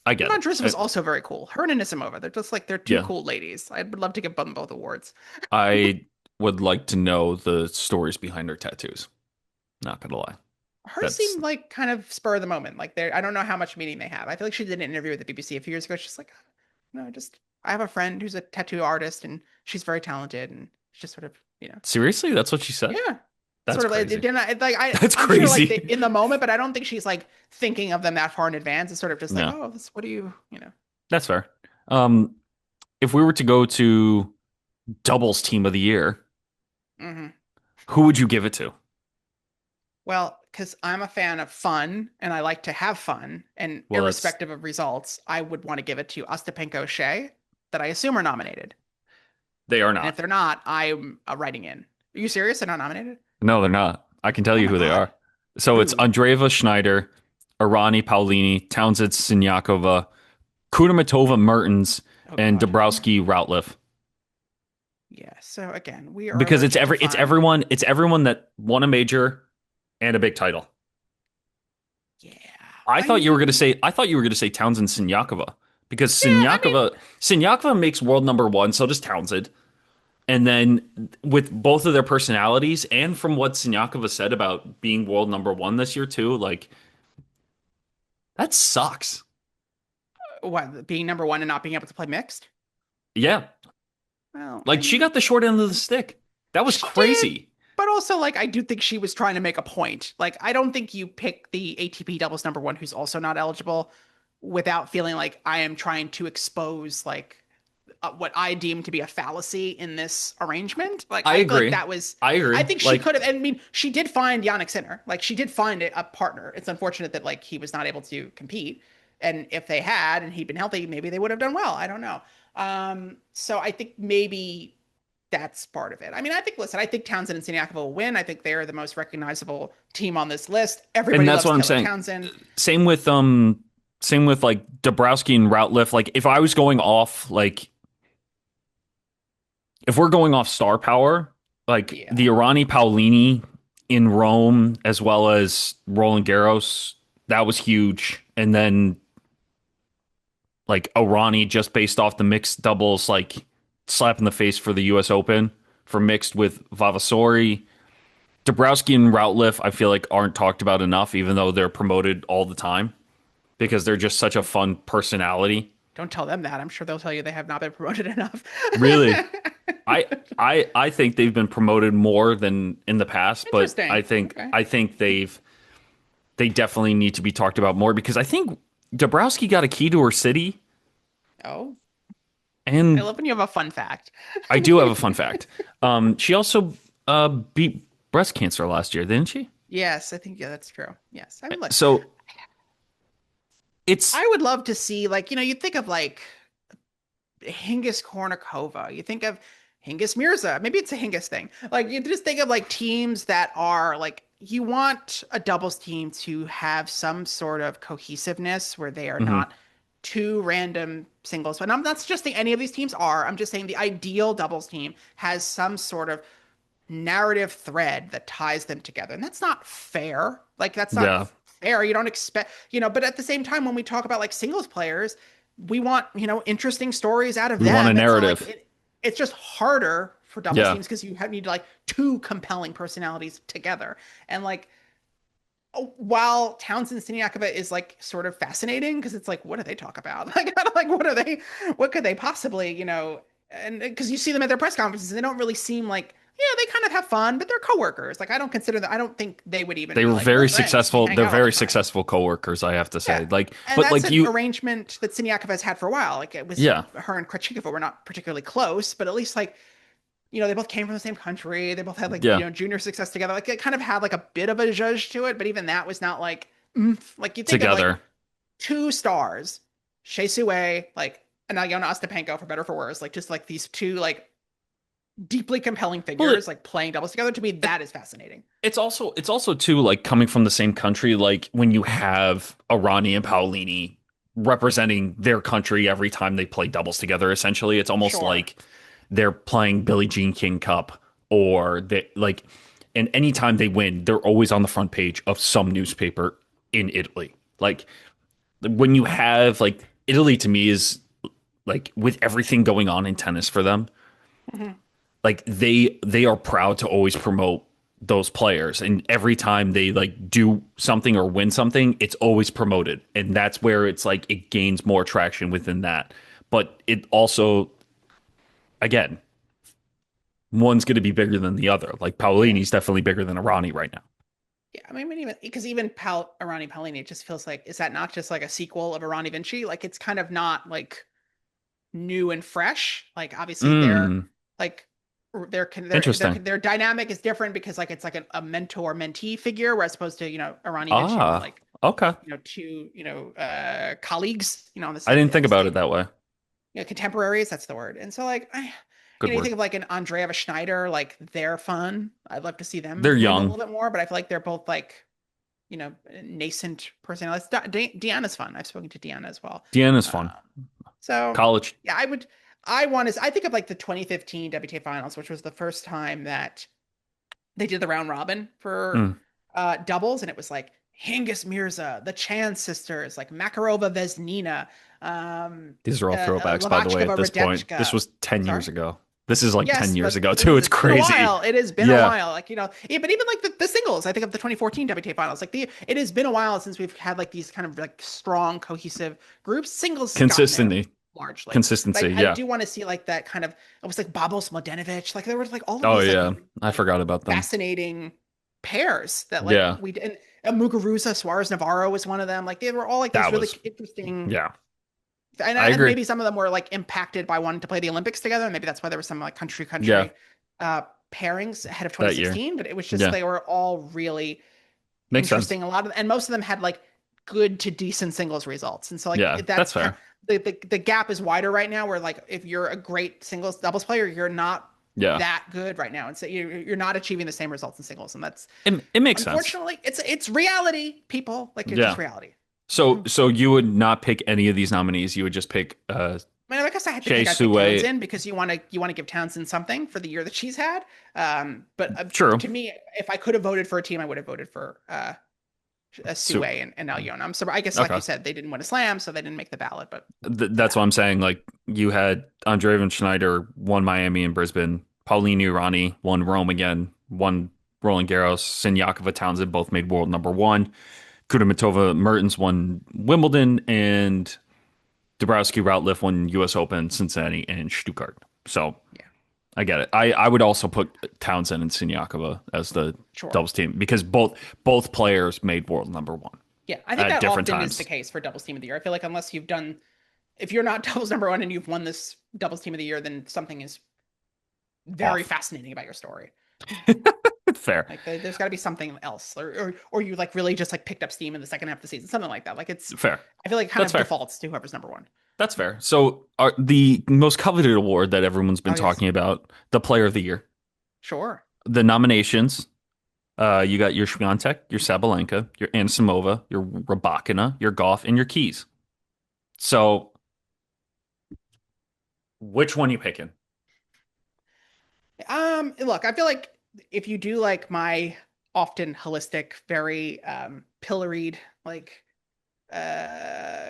I And get it. Montrose was also very cool. Her and Anisimova, they're two Yeah, cool ladies. I would love to give them both awards. I would like to know the stories behind her tattoos. Not gonna lie. Hers That's seemed like kind of spur of the moment. Like I don't know how much meaning they have. I feel like she did an interview with the BBC a few years ago. She's like, no, just I have a friend who's a tattoo artist and she's very talented and it's just sort of, seriously, that's what she said. yeah. That's Sort of like it crazy. didn't like That's I'm sure like crazy. in the moment, but I don't think she's like thinking of them that far in advance. It's sort of just like, No, oh, this what do you. that's fair. Um, if we were to go to doubles team of the year, Hmm. who would you give it to? Well, because I'm a fan of fun and I like to have fun, and Well, that's irrespective of results, I would want to give it to Ostapenko Shea, that I assume are nominated. they are And if not. they're not, I'm writing in. Are you serious? They're not nominated? No, they're not. I can tell Oh you my who they God. are. So it's Who? Andreeva Schneider, Arani Paulini, Townsend Sinyakova, Kudermetova Mertens, Oh and God. Dabrowski Routliffe. Yeah. So again, we are Because allergic to fun. it's everyone that won a major and a big title. Yeah. I mean, I thought you were gonna say Townsend Sinyakova because yeah, I mean, Sinyakova makes world number one, so does Townsend. And then with both of their personalities, and from what Sinyakova said about being world number one this year too, like that sucks. what, being number one and not being able to play mixed? Yeah, Well, I like she mean, got the short end of the stick. That was she did, crazy. but also like I do think she was trying to make a point. Like I don't think you pick the ATP doubles number one who's also not eligible without feeling like I am trying to expose like what I deem to be a fallacy in this arrangement. Like I I feel like agree. that was. I I agree. think she Like, could have. I mean, she did find Yannick Sinner. Like she did find a partner. It's unfortunate that like he was not able to compete. And if they had and he'd been healthy, maybe they would have done well. I don't know. So I think maybe that's part of it. I mean, I think, listen, I think Townsend and Siniakova will win. I think they're the most recognizable team on this list. and Everybody that's loves what I'm Taylor saying. Townsend. Same with same with like Dabrowski and Routliff. Like if I was going off like if we're going off star power, like Yeah. the Irani Paolini in Rome as well as Roland Garros, that was huge. And then like Irani just based off the mixed doubles, like slap in the face for the US Open for mixed with Vavasori. Dabrowski and Routliff, I feel like aren't talked about enough, even though they're promoted all the time because they're just such a fun personality. Don't tell them that. I'm sure they'll tell you they have not been promoted enough. Really, I I think they've been promoted more than in the past, but Interesting. Okay. I think they definitely need to be talked about more because I think Dabrowski got a key to her city, Oh, I and love when you have a fun fact. I do have a fun fact. She also beat breast cancer last year, didn't she? Yes, I think, yeah, that's true. Yes. I mean, look, So it's I would love to see, like, you think of like Hingis Kornikova. You think of Hingis Mirza. Maybe it's a Hingis thing. Like you just think of like teams that are like you want a doubles team to have some sort of cohesiveness where they are mhm, not two random singles. And I'm not suggesting any of these teams are. I'm just saying the ideal doubles team has some sort of narrative thread that ties them together. And that's not fair. Like that's not yeah, fair. You don't expect, but at the same time, when we talk about like singles players, we want, interesting stories out of we want a them. And so like narrative. it's just harder for doubles Yeah, teams because need like two compelling personalities together. And like while Townsend Siniakova is like sort of fascinating because it's like, what do they talk about? Like what could they possibly, and because you see them at their press conferences, and they don't really seem like, yeah, they kind of have fun, but they're coworkers. Like I don't consider that. I don't think they would even they be were like, we're very friends. We successful. hang They're out all the very time. successful coworkers, I have to say. Yeah. Like, And but that's like an you, arrangement that Siniakova has had for a while. Like it was yeah, her and Krejcikova were not particularly close, but at least like they both came from the same country. They both had like, yeah, junior success together. Like it kind of had like a bit of a zhuzh to it, but even that was not like, like you think of like together. two stars, Shea Sue, like, and Alyona Ostapenko for better or for worse, like just like these two like deeply compelling Well, figures, like playing doubles together. To me, that is fascinating. it's also too like coming from the same country. Like when you have Arani and Paolini representing their country every time they play doubles together. Essentially, it's almost Sure. like they're playing Billie Jean King Cup, or they like, and anytime they win, they're always on the front page of some newspaper in Italy. Like when you have like Italy to me is like with everything going on in tennis for them, Mhm. like they are proud to always promote those players, and every time they like do something or win something, it's always promoted, and that's where it's like it gains more traction within that. But it also, again, one's going to be bigger than the other. Like Yeah. Paolini's definitely bigger than Arani right now. Yeah. I mean, even because even Arani Palini, it just feels like, is that not just like a sequel of Arani Vinci? Like it's kind of not like new and fresh. Like obviously they're Mm, like Interesting. their dynamic is different because like it's like a mentor mentee figure, whereas opposed to Ivanovic, who was Ah, like okay. two colleagues on the I same didn't think about it same that way. contemporaries. That's the word. And so like Good you word. think of like an Andreeva Schneider, like they're fun. I'd love to see They're them win a young. little bit more, but I feel like they're both like nascent personalities. Deanna's fun. I've spoken to Deanna as well. Deanna's Uh, fun. so College. yeah, I want to. I think of like the 2015 WTA Finals, which was the first time that they did the round robin for Mm. doubles, and it was like Hingis Mirza, the Chan sisters, like Makarova Vesnina, These are all throwbacks, by the way, at Lavachkova this point. This Radechka. was 10 years Sorry. ago. This is like 10 Yes, years but ago, too. It's it's been a crazy. while. It has been a Yeah. while. Like, but even like the singles, I think of the 2014 WTA finals. Like it has been a while since we've had like these kind of like strong, cohesive groups. Singles has gotten there Consistency. largely. But Consistency. I Yeah. do want to see like that kind of it was like Babos Mladenovic. Like there was like all of Oh, these like yeah. really, I like forgot about them. fascinating pairs that like Yeah. we did. And Muguruza, Suarez Navarro was one of them. Like they were all like these That really was, interesting yeah. I and agree. maybe some of them were like impacted by wanting to play the Olympics together. And maybe that's why there was some like Yeah. country uh pairings ahead of That year. 2016. But it was just Yeah. they were all really Makes sense. interesting. A lot of and most of them had like good to decent singles results. And so Yeah. like That's that's kind fair. of the gap is wider right now. Where like if you're a great singles doubles player, you're not Yeah. that good right now, and so you're not achieving the same results in singles, and that's It makes sense. unfortunately it's reality, people. Like it's just Yeah. reality. So you would not pick any of these nominees. You would just pick I mean, I guess Shea I'd pick Sue. Townsend because you want to give Townsend something for the year that she's had. But True. to me, if I could have voted for a team, I would have voted for Sue Sue. and Alyona. I'm sorry. I guess, like Okay. you said, they didn't win a slam, so they didn't make the ballot. But That's yeah, what I'm saying. Like you had Andre Van Schneider won Miami and Brisbane. Pauline Urani won Rome again. Won Roland Garros. Sinyakova Townsend both made world number one. Kudermetova Mertens won Wimbledon, and Dabrowski Routliffe won U.S. Open, Cincinnati, and Stuttgart. So yeah, I get it. I would also put Townsend and Sinyakova as the sure. doubles team because both players made world number one Yeah, I think at that different often is the times. case for doubles team of the year. I feel like if you're not doubles number one and you've won this doubles team of the year, then something is very Off. fascinating about your story. Fair. Like there's got to be something else, or you like really just like picked up steam in the second half of the season, something like that. Like Fair. I feel like it kind That's of fair. defaults to whoever's number one. That's fair. So, the most coveted award that everyone's been Oh yes, talking about, the Player of the Year, sure. the nominations. You got your Swiatek, your Sabalenka, your Anisimova, your Rybakina, your Goff, and your Keys. So, which one you picking? Look, I feel like if you do like my often holistic, very pilloried like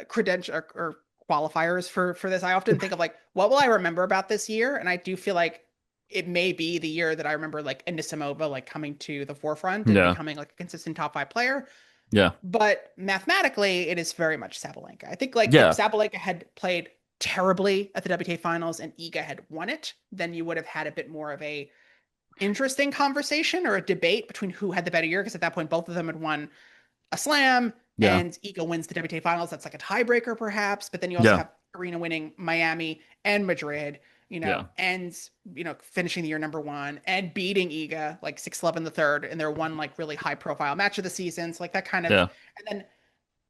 credential or qualifiers for this, I often think of like what will I remember about this year, and I do feel like it may be the year that I remember like Anisimova like coming to the forefront and Yeah, becoming like a consistent top five player. yeah, But mathematically, it is very much Sabalenka. I think like if yeah, Sabalenka had played terribly at the WTA finals and Iga had won it, then you would have had a bit more of a interesting conversation or a debate between who had the better year. Because at that point, both of them had won a slam yeah, and Iga wins the WTA finals. That's like a tiebreaker, perhaps. But then you also yeah, have Arena winning Miami and Madrid, yeah, and finishing the year number one and beating Iga like 6-11 the third in their one like really high profile match of the season. So like that kind of yeah. and then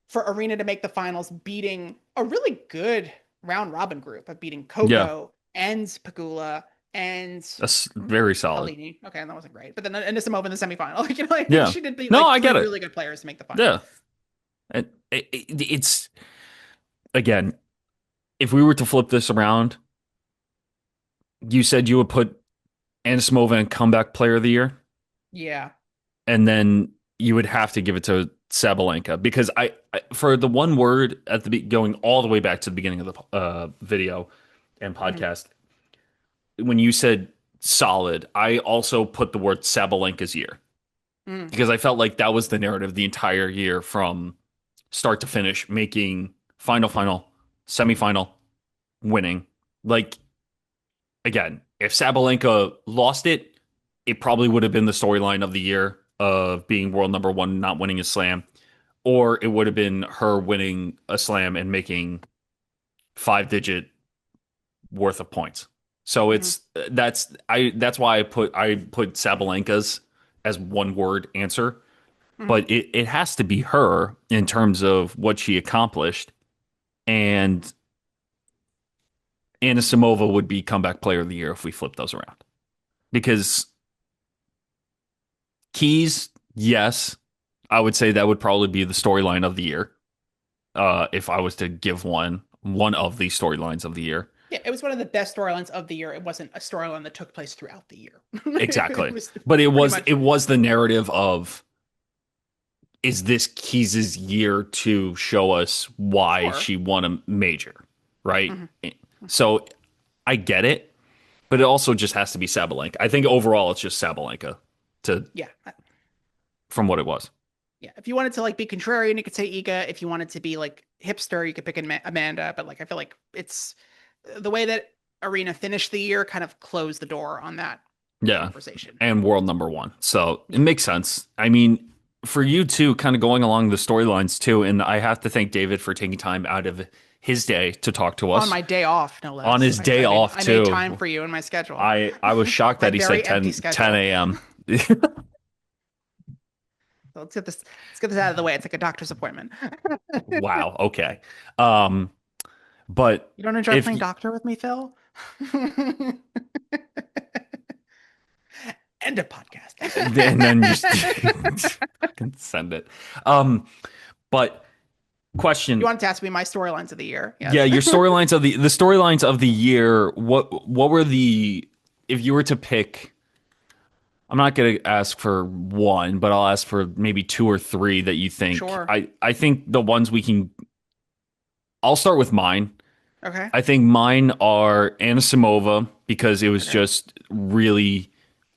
for Arena to make the finals, beating a really good round robin group of beating Yeah. Coco and Pagula and That's very solid. Halini. Okay, and that wasn't great. But then Anisimova in the semifinal. Like, like Yeah. she did beat No, like I three get it. really good players to make the final. Yeah. And it's again, if we were to flip this around, you said you would put Anisimova in comeback player of the year, Yeah. and then you would have to give it to Sabalenka because for the one word at going all the way back to the beginning of the video and Mhm. podcast, when you said solid, I also put the word Sabalenka's year Mm. because I felt like that was the narrative the entire year from start to finish, making final, semifinal, winning. Like again, if Sabalenka lost it, it probably would have been the storyline of the year of being world number one, not winning a slam, or it would have been her winning a slam and making 5-digit worth of points. So Hmm. that's why I put Sabalenka's as one word answer, Hmm. but it has to be her in terms of what she accomplished, and Anisimova would be comeback player of the year if we flip those around. Because Keys, yes, I would say that would probably be the storyline of the year. If I was to give one of the storylines of the year. Yeah, it was one of the best storylines of the year. It wasn't a storyline that took place throughout the year. It Exactly. was But it pretty was much it was the narrative of, is this Keys's year to show us why sure. she won a major, right? Hmm. So I get it, but it also just has to be Sabalenka. I think overall it's just Sabalenka to Yeah. from what it was. Yeah. If you wanted to like be contrarian, you could say Iga. If you wanted to be like hipster, you could pick Amanda. But like I feel like it's the way that Arena finished the year kind of closed the door on that Yeah. conversation. And world number one. So it Yeah. makes sense. I mean, for you too, kind of going along the storylines too, and I have to thank David for taking time out of his day to talk to On us my day off, no on less. his day off I made too. time for you in my schedule. I was shocked My that he said very empty 10 schedule. a.m. So let's get this out of the way. It's like a doctor's appointment. Wow. Okay. Um, but You don't enjoy if playing doctor with me, Phil? End of podcast. and then you fucking send it. Um, but You question, wanted to ask me my storylines of the year. yeah, Yes. your storylines of the storylines of the year. What were the, if you were to pick? I'm not going to ask for one, but I'll ask for maybe two or three that you think. Sure. I think the ones we can. I'll start with mine. Okay. I think mine are Anisimova because it was Okay. just really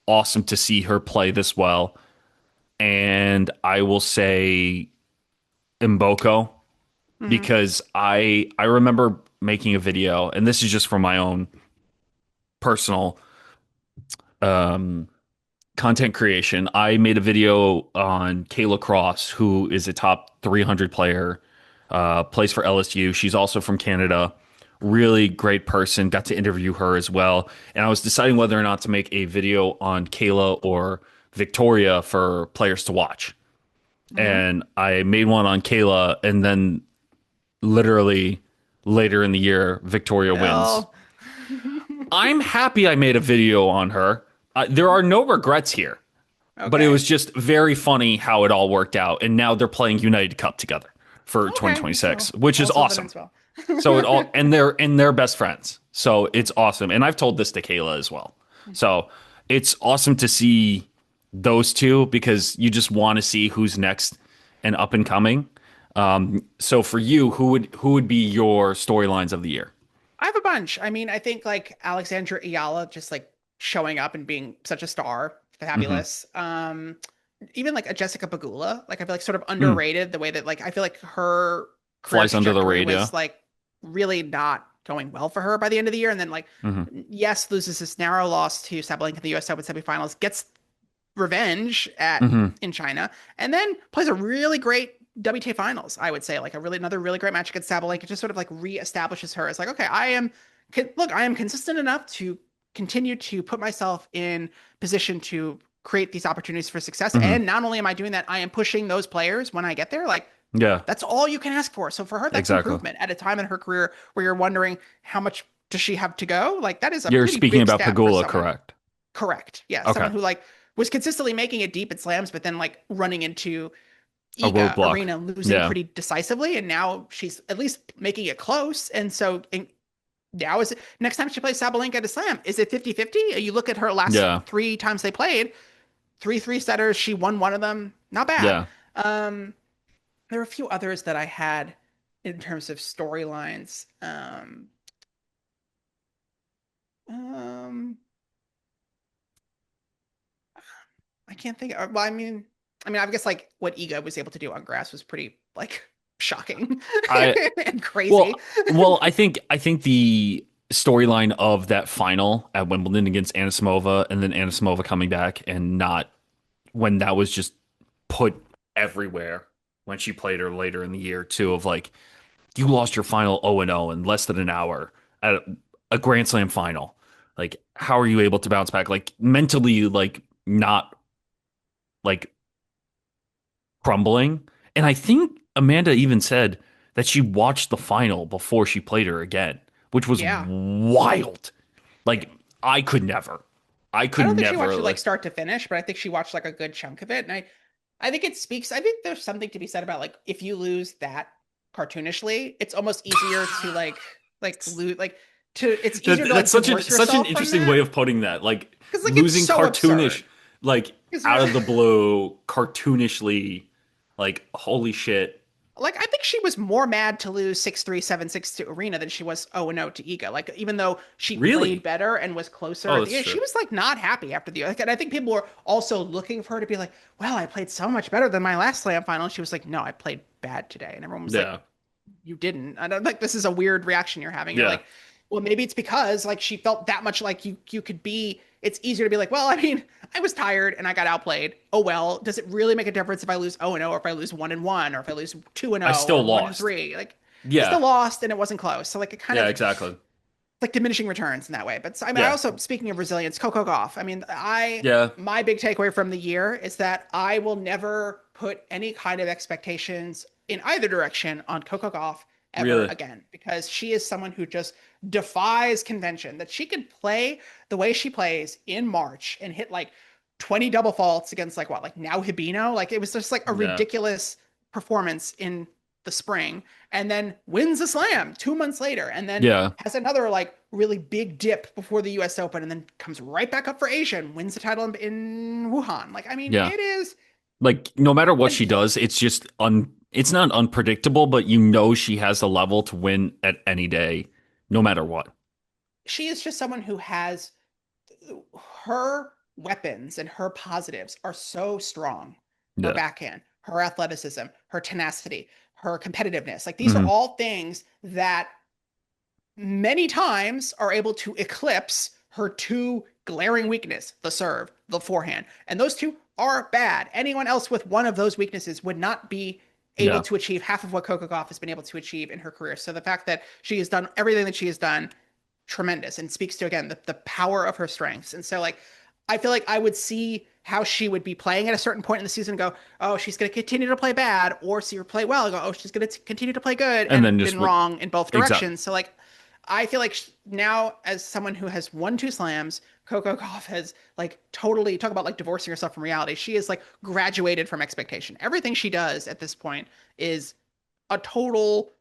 awesome to see her play this well. And I will say Mboko Hmm. because I remember making a video, and this is just from my own personal um, content creation. I made a video on Kayla Cross, who is a top 300 player, plays for LSU. She's also from Canada. Really great person. Got to interview her as well. And I was deciding whether or not to make a video on Kayla or Victoria for players to watch. Hmm. And I made one on Kayla, and then literally later in the year, Victoria wins. Phil. I'm happy I made a video on her. There are no regrets here, but it was Okay. just very funny how it all worked out. And now they're playing United Cup together for Okay. So 2026, which is also that awesome. ends well. So it all, and they're best friends. So it's awesome. And I've told this to Kayla as well. So it's awesome to see those two because you just want to see who's next and up and coming. So for you, who would be your storylines of the year? I have a bunch. I mean, I think like Alexandra Ayala just like showing up and being such a star, Hmm. fabulous. Even like a Jessica Pagula, like I feel like sort of underrated the way that like I feel like her career Flies under the trajectory radar. was like really not going well for her by the end of the year. And then like, Hmm. yes, loses this narrow loss to Sabalenka in the US Open semifinals, gets revenge at Hmm. in China, and then plays a really great WTA finals. I would say like a really another really great match against Sabalenka. Just sort of like reestablishes her as like, okay, I am consistent enough to continue to put myself in position to create these opportunities for success. Hmm. And not only am I doing that, I am pushing those players when I get there. Like Yeah, that's all you can ask for. So for her, that's exactly. improvement at a time in her career where you're wondering how much does she have to go? Like that is a You're pretty speaking big about step for Pagula, someone. correct? Correct. Yeah. Okay. Someone who like was consistently making it deep in slams, but then like running into A Iga roadblock. Arena losing Yeah. pretty decisively. And now she's at least making it close. And so now is it next time she plays Sabalenka at a slam, is it 50-50? You look at her last Yeah. three times they played, three setters. She won one of them. Not bad. Yeah. Um, there are a few others that I had in terms of storylines. Um, I can't think. Well, I guess like what Iga was able to do on grass was pretty like shocking I and crazy. well, I think the storyline of that final at Wimbledon against Anisimova and then Anisimova coming back and not when that was just put everywhere when she played her later in the year too of like you lost your final 0-0 in less than an hour at a Grand Slam final. like how are you able to bounce back? Like mentally, like not like crumbling. And I think Amanda even said that she watched the final before she played her again, which was Yeah. wild. Like I could never. I I could don't think she never watched it like like start to finish, but I think she watched like a good chunk of it. And I think it speaks. I think there's something to be said about like if you lose that cartoonishly, it's almost easier to like lose like to it's easier to that's like divorce such an yourself from interesting that way of putting that. Like because like it's losing so cartoonish, absurd. like Because out of the blue, cartoonishly, like holy shit. like I think she was more mad to lose 6-3, 7-6 to Arena than she was 0-0 to Iga. Like even though she played Really? better and was closer Oh, at the that's end, she true. was like not happy after the like, and I think people were also looking for her to be like, well, I played so much better than my last slam final. And she was like, no, I played bad today. And everyone was like, Yeah. you didn't. I don't like this is a weird reaction you're having. You're Yeah. like, well, maybe it's because like she felt that much like you could be. It's easier to be like, well, I mean, I was tired and I got outplayed. Oh well, does it really make a difference if I lose 0-0 or if I lose 1-1 or if I lose 2-0 I still or one and lost. three? Like I still Yeah. lost and it wasn't close. So like it kind Yeah, of exactly. like diminishing returns in that way. But so, I mean, I Yeah. also speaking of resilience, Coco Gauff. I mean, I Yeah. my big takeaway from the year is that I will never put any kind of expectations in either direction on Coco Gauff ever Really. again because she is someone who just defies convention. That she could play the way she plays in March and hit like 20 double faults against like what, like now Hibino. Like it was just like a Yeah. ridiculous performance in the spring and then wins a slam 2 months later and then Yeah. has another like really big dip before the US Open and then comes right back up for Asia and wins the title in Wuhan. Like, I mean, Yeah. it is. Like no matter what And she does, it's just it's not unpredictable, but you know she has the level to win at any day, no matter what. she is just someone who has her weapons and her positives are so strong. Her Yeah. backhand, her athleticism, her tenacity, her competitiveness. Like, these are Hmm. all things that many times are able to eclipse her two glaring weakness, the serve, the forehand. And those two are bad. Anyone else with one of those weaknesses would not be able Yeah. to achieve half of what Coco Gauff has been able to achieve in her career. So the fact that she has done everything that she has done, tremendous, and speaks to again the power of her strengths. And so like I feel like I would see how she would be playing at a certain point in the season and go, oh, she's going to continue to play bad, or see her play well and go, oh, she's going to continue to play good, And and then just been wrong in both exact. directions. So like I feel like now, as someone who has won two slams, Coco Gauff has like totally talk about like divorcing herself from reality. She is like graduated from expectation. Everything she does at this point is a total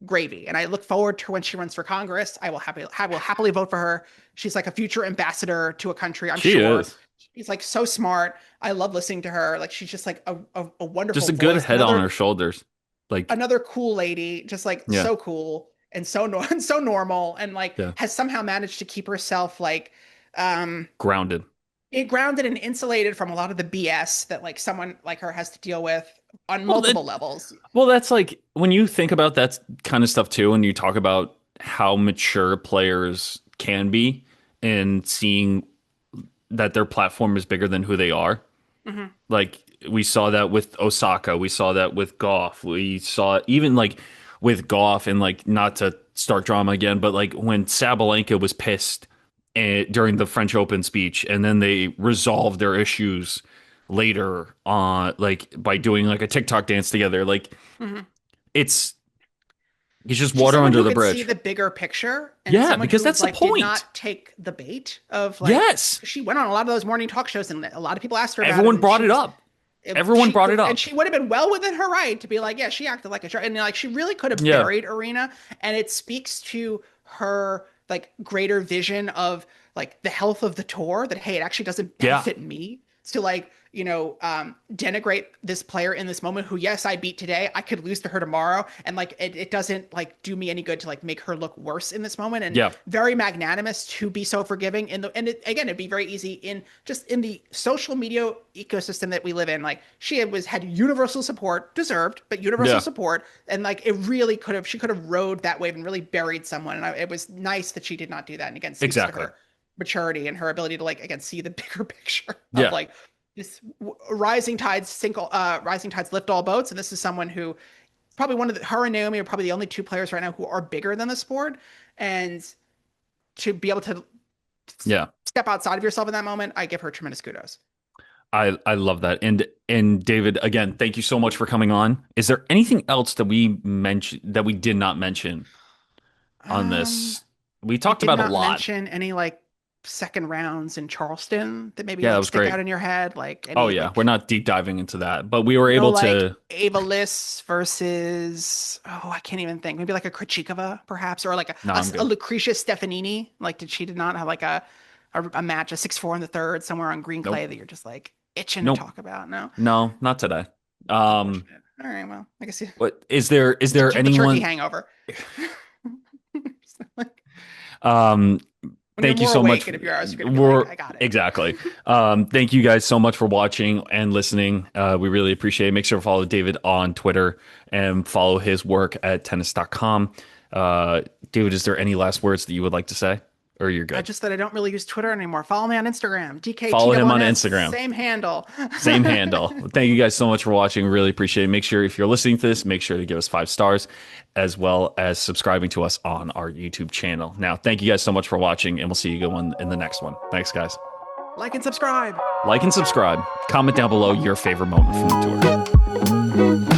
gravy. And I look forward to when she runs for Congress. I will happily vote for her. She's like a future ambassador to a country, I'm She sure. is She's like so smart. I love listening to her. Like she's just like a just wonderful a good voice. head on her shoulders. Like, Another cool lady, just like yeah, so cool and so and so normal, and like yeah, has somehow managed to keep herself like um grounded. grounded and insulated from a lot of the BS that like someone like her has to deal with on Well, that multiple levels. well, that's like when you think about that kind of stuff too, and you talk about how mature players can be, and seeing that their platform is bigger than who they are. Hmm. Like we saw that with Osaka, we saw that with Goff, we saw even like with Goff, and like not to start drama again, but like when Sabalenka was pissed during the French Open speech, and then they resolved their issues later on, like by doing like a TikTok dance together. Like Hmm. it's just She's water someone under who the could see bridge. the bigger picture and Yeah, someone because who that's the like did point. not take the bait of like Yes, she went on a lot of those morning talk shows and a lot of people asked her about it everyone and brought she it was up. Everyone brought it and up. she would have been well within her right to be like, yeah, she acted like a shark. And like she really could have Yeah, buried Arena. And it speaks to her like greater vision of like the health of the tour that, hey, it actually doesn't yeah, benefit me to like, denigrate this player in this moment who, yes, I beat today. I could lose to her tomorrow. And like it doesn't like do me any good to like make her look worse in this moment. And yeah, very magnanimous to be so forgiving in the and again, it'd be very easy in just in the social media ecosystem that we live in. Like had universal support, deserved, but universal yeah. support, and like it really could have she could have rode that wave and really buried someone. And it was nice that she did not do that. And again, speaks to Exactly. her maturity and her ability to like again see the bigger picture of Yeah. like this rising tides lift all boats. And this is someone who probably one of her and Naomi are probably the only two players right now who are bigger than the sport, and to be able to Yeah. step outside of yourself in that moment, I give her tremendous kudos. I love that. And David, again, thank you so much for coming on. Is there anything else that we mentioned that we did not mention on Um, this? We we talked did about a not lot. mention any like second rounds in Charleston that maybe Yeah, that like was stick great. out in your head, like Oh any yeah, like we're not deep diving into that, but we were no able like to. Ava Liss versus I can't even think. Maybe like a Krejcikova perhaps, or like No, I'm a good. Lucretia Stefanini. Like did not have like a match, a 6-4 in the third somewhere on green clay Nope. that you're just like itching to Nope. talk about? No, No, not today. it's Um, unfortunate. All right, well, I guess you what is there the turkey anyone? hangover. Like, Um, when you're thank you more so much. awake in a few hours, you're gonna be like, We're I got it. exactly. Thank you guys so much for watching and listening. We really appreciate it. Make sure to follow David on Twitter and follow his work at tennis.com. David, is there any last words that you would like to say? Or you're I good? just that I don't really use Twitter anymore. Follow me on Instagram, Follow him on DKTNS, Instagram. same handle. Same handle. Thank you guys so much for watching. Really appreciate it. Make sure if you're listening to this, make sure to give us 5 stars as well as subscribing to us on our YouTube channel. Now, thank you guys so much for watching, and we'll see you again in the next one. Thanks, guys. Like and subscribe. Like and subscribe. Comment down below your favorite moment from the tour.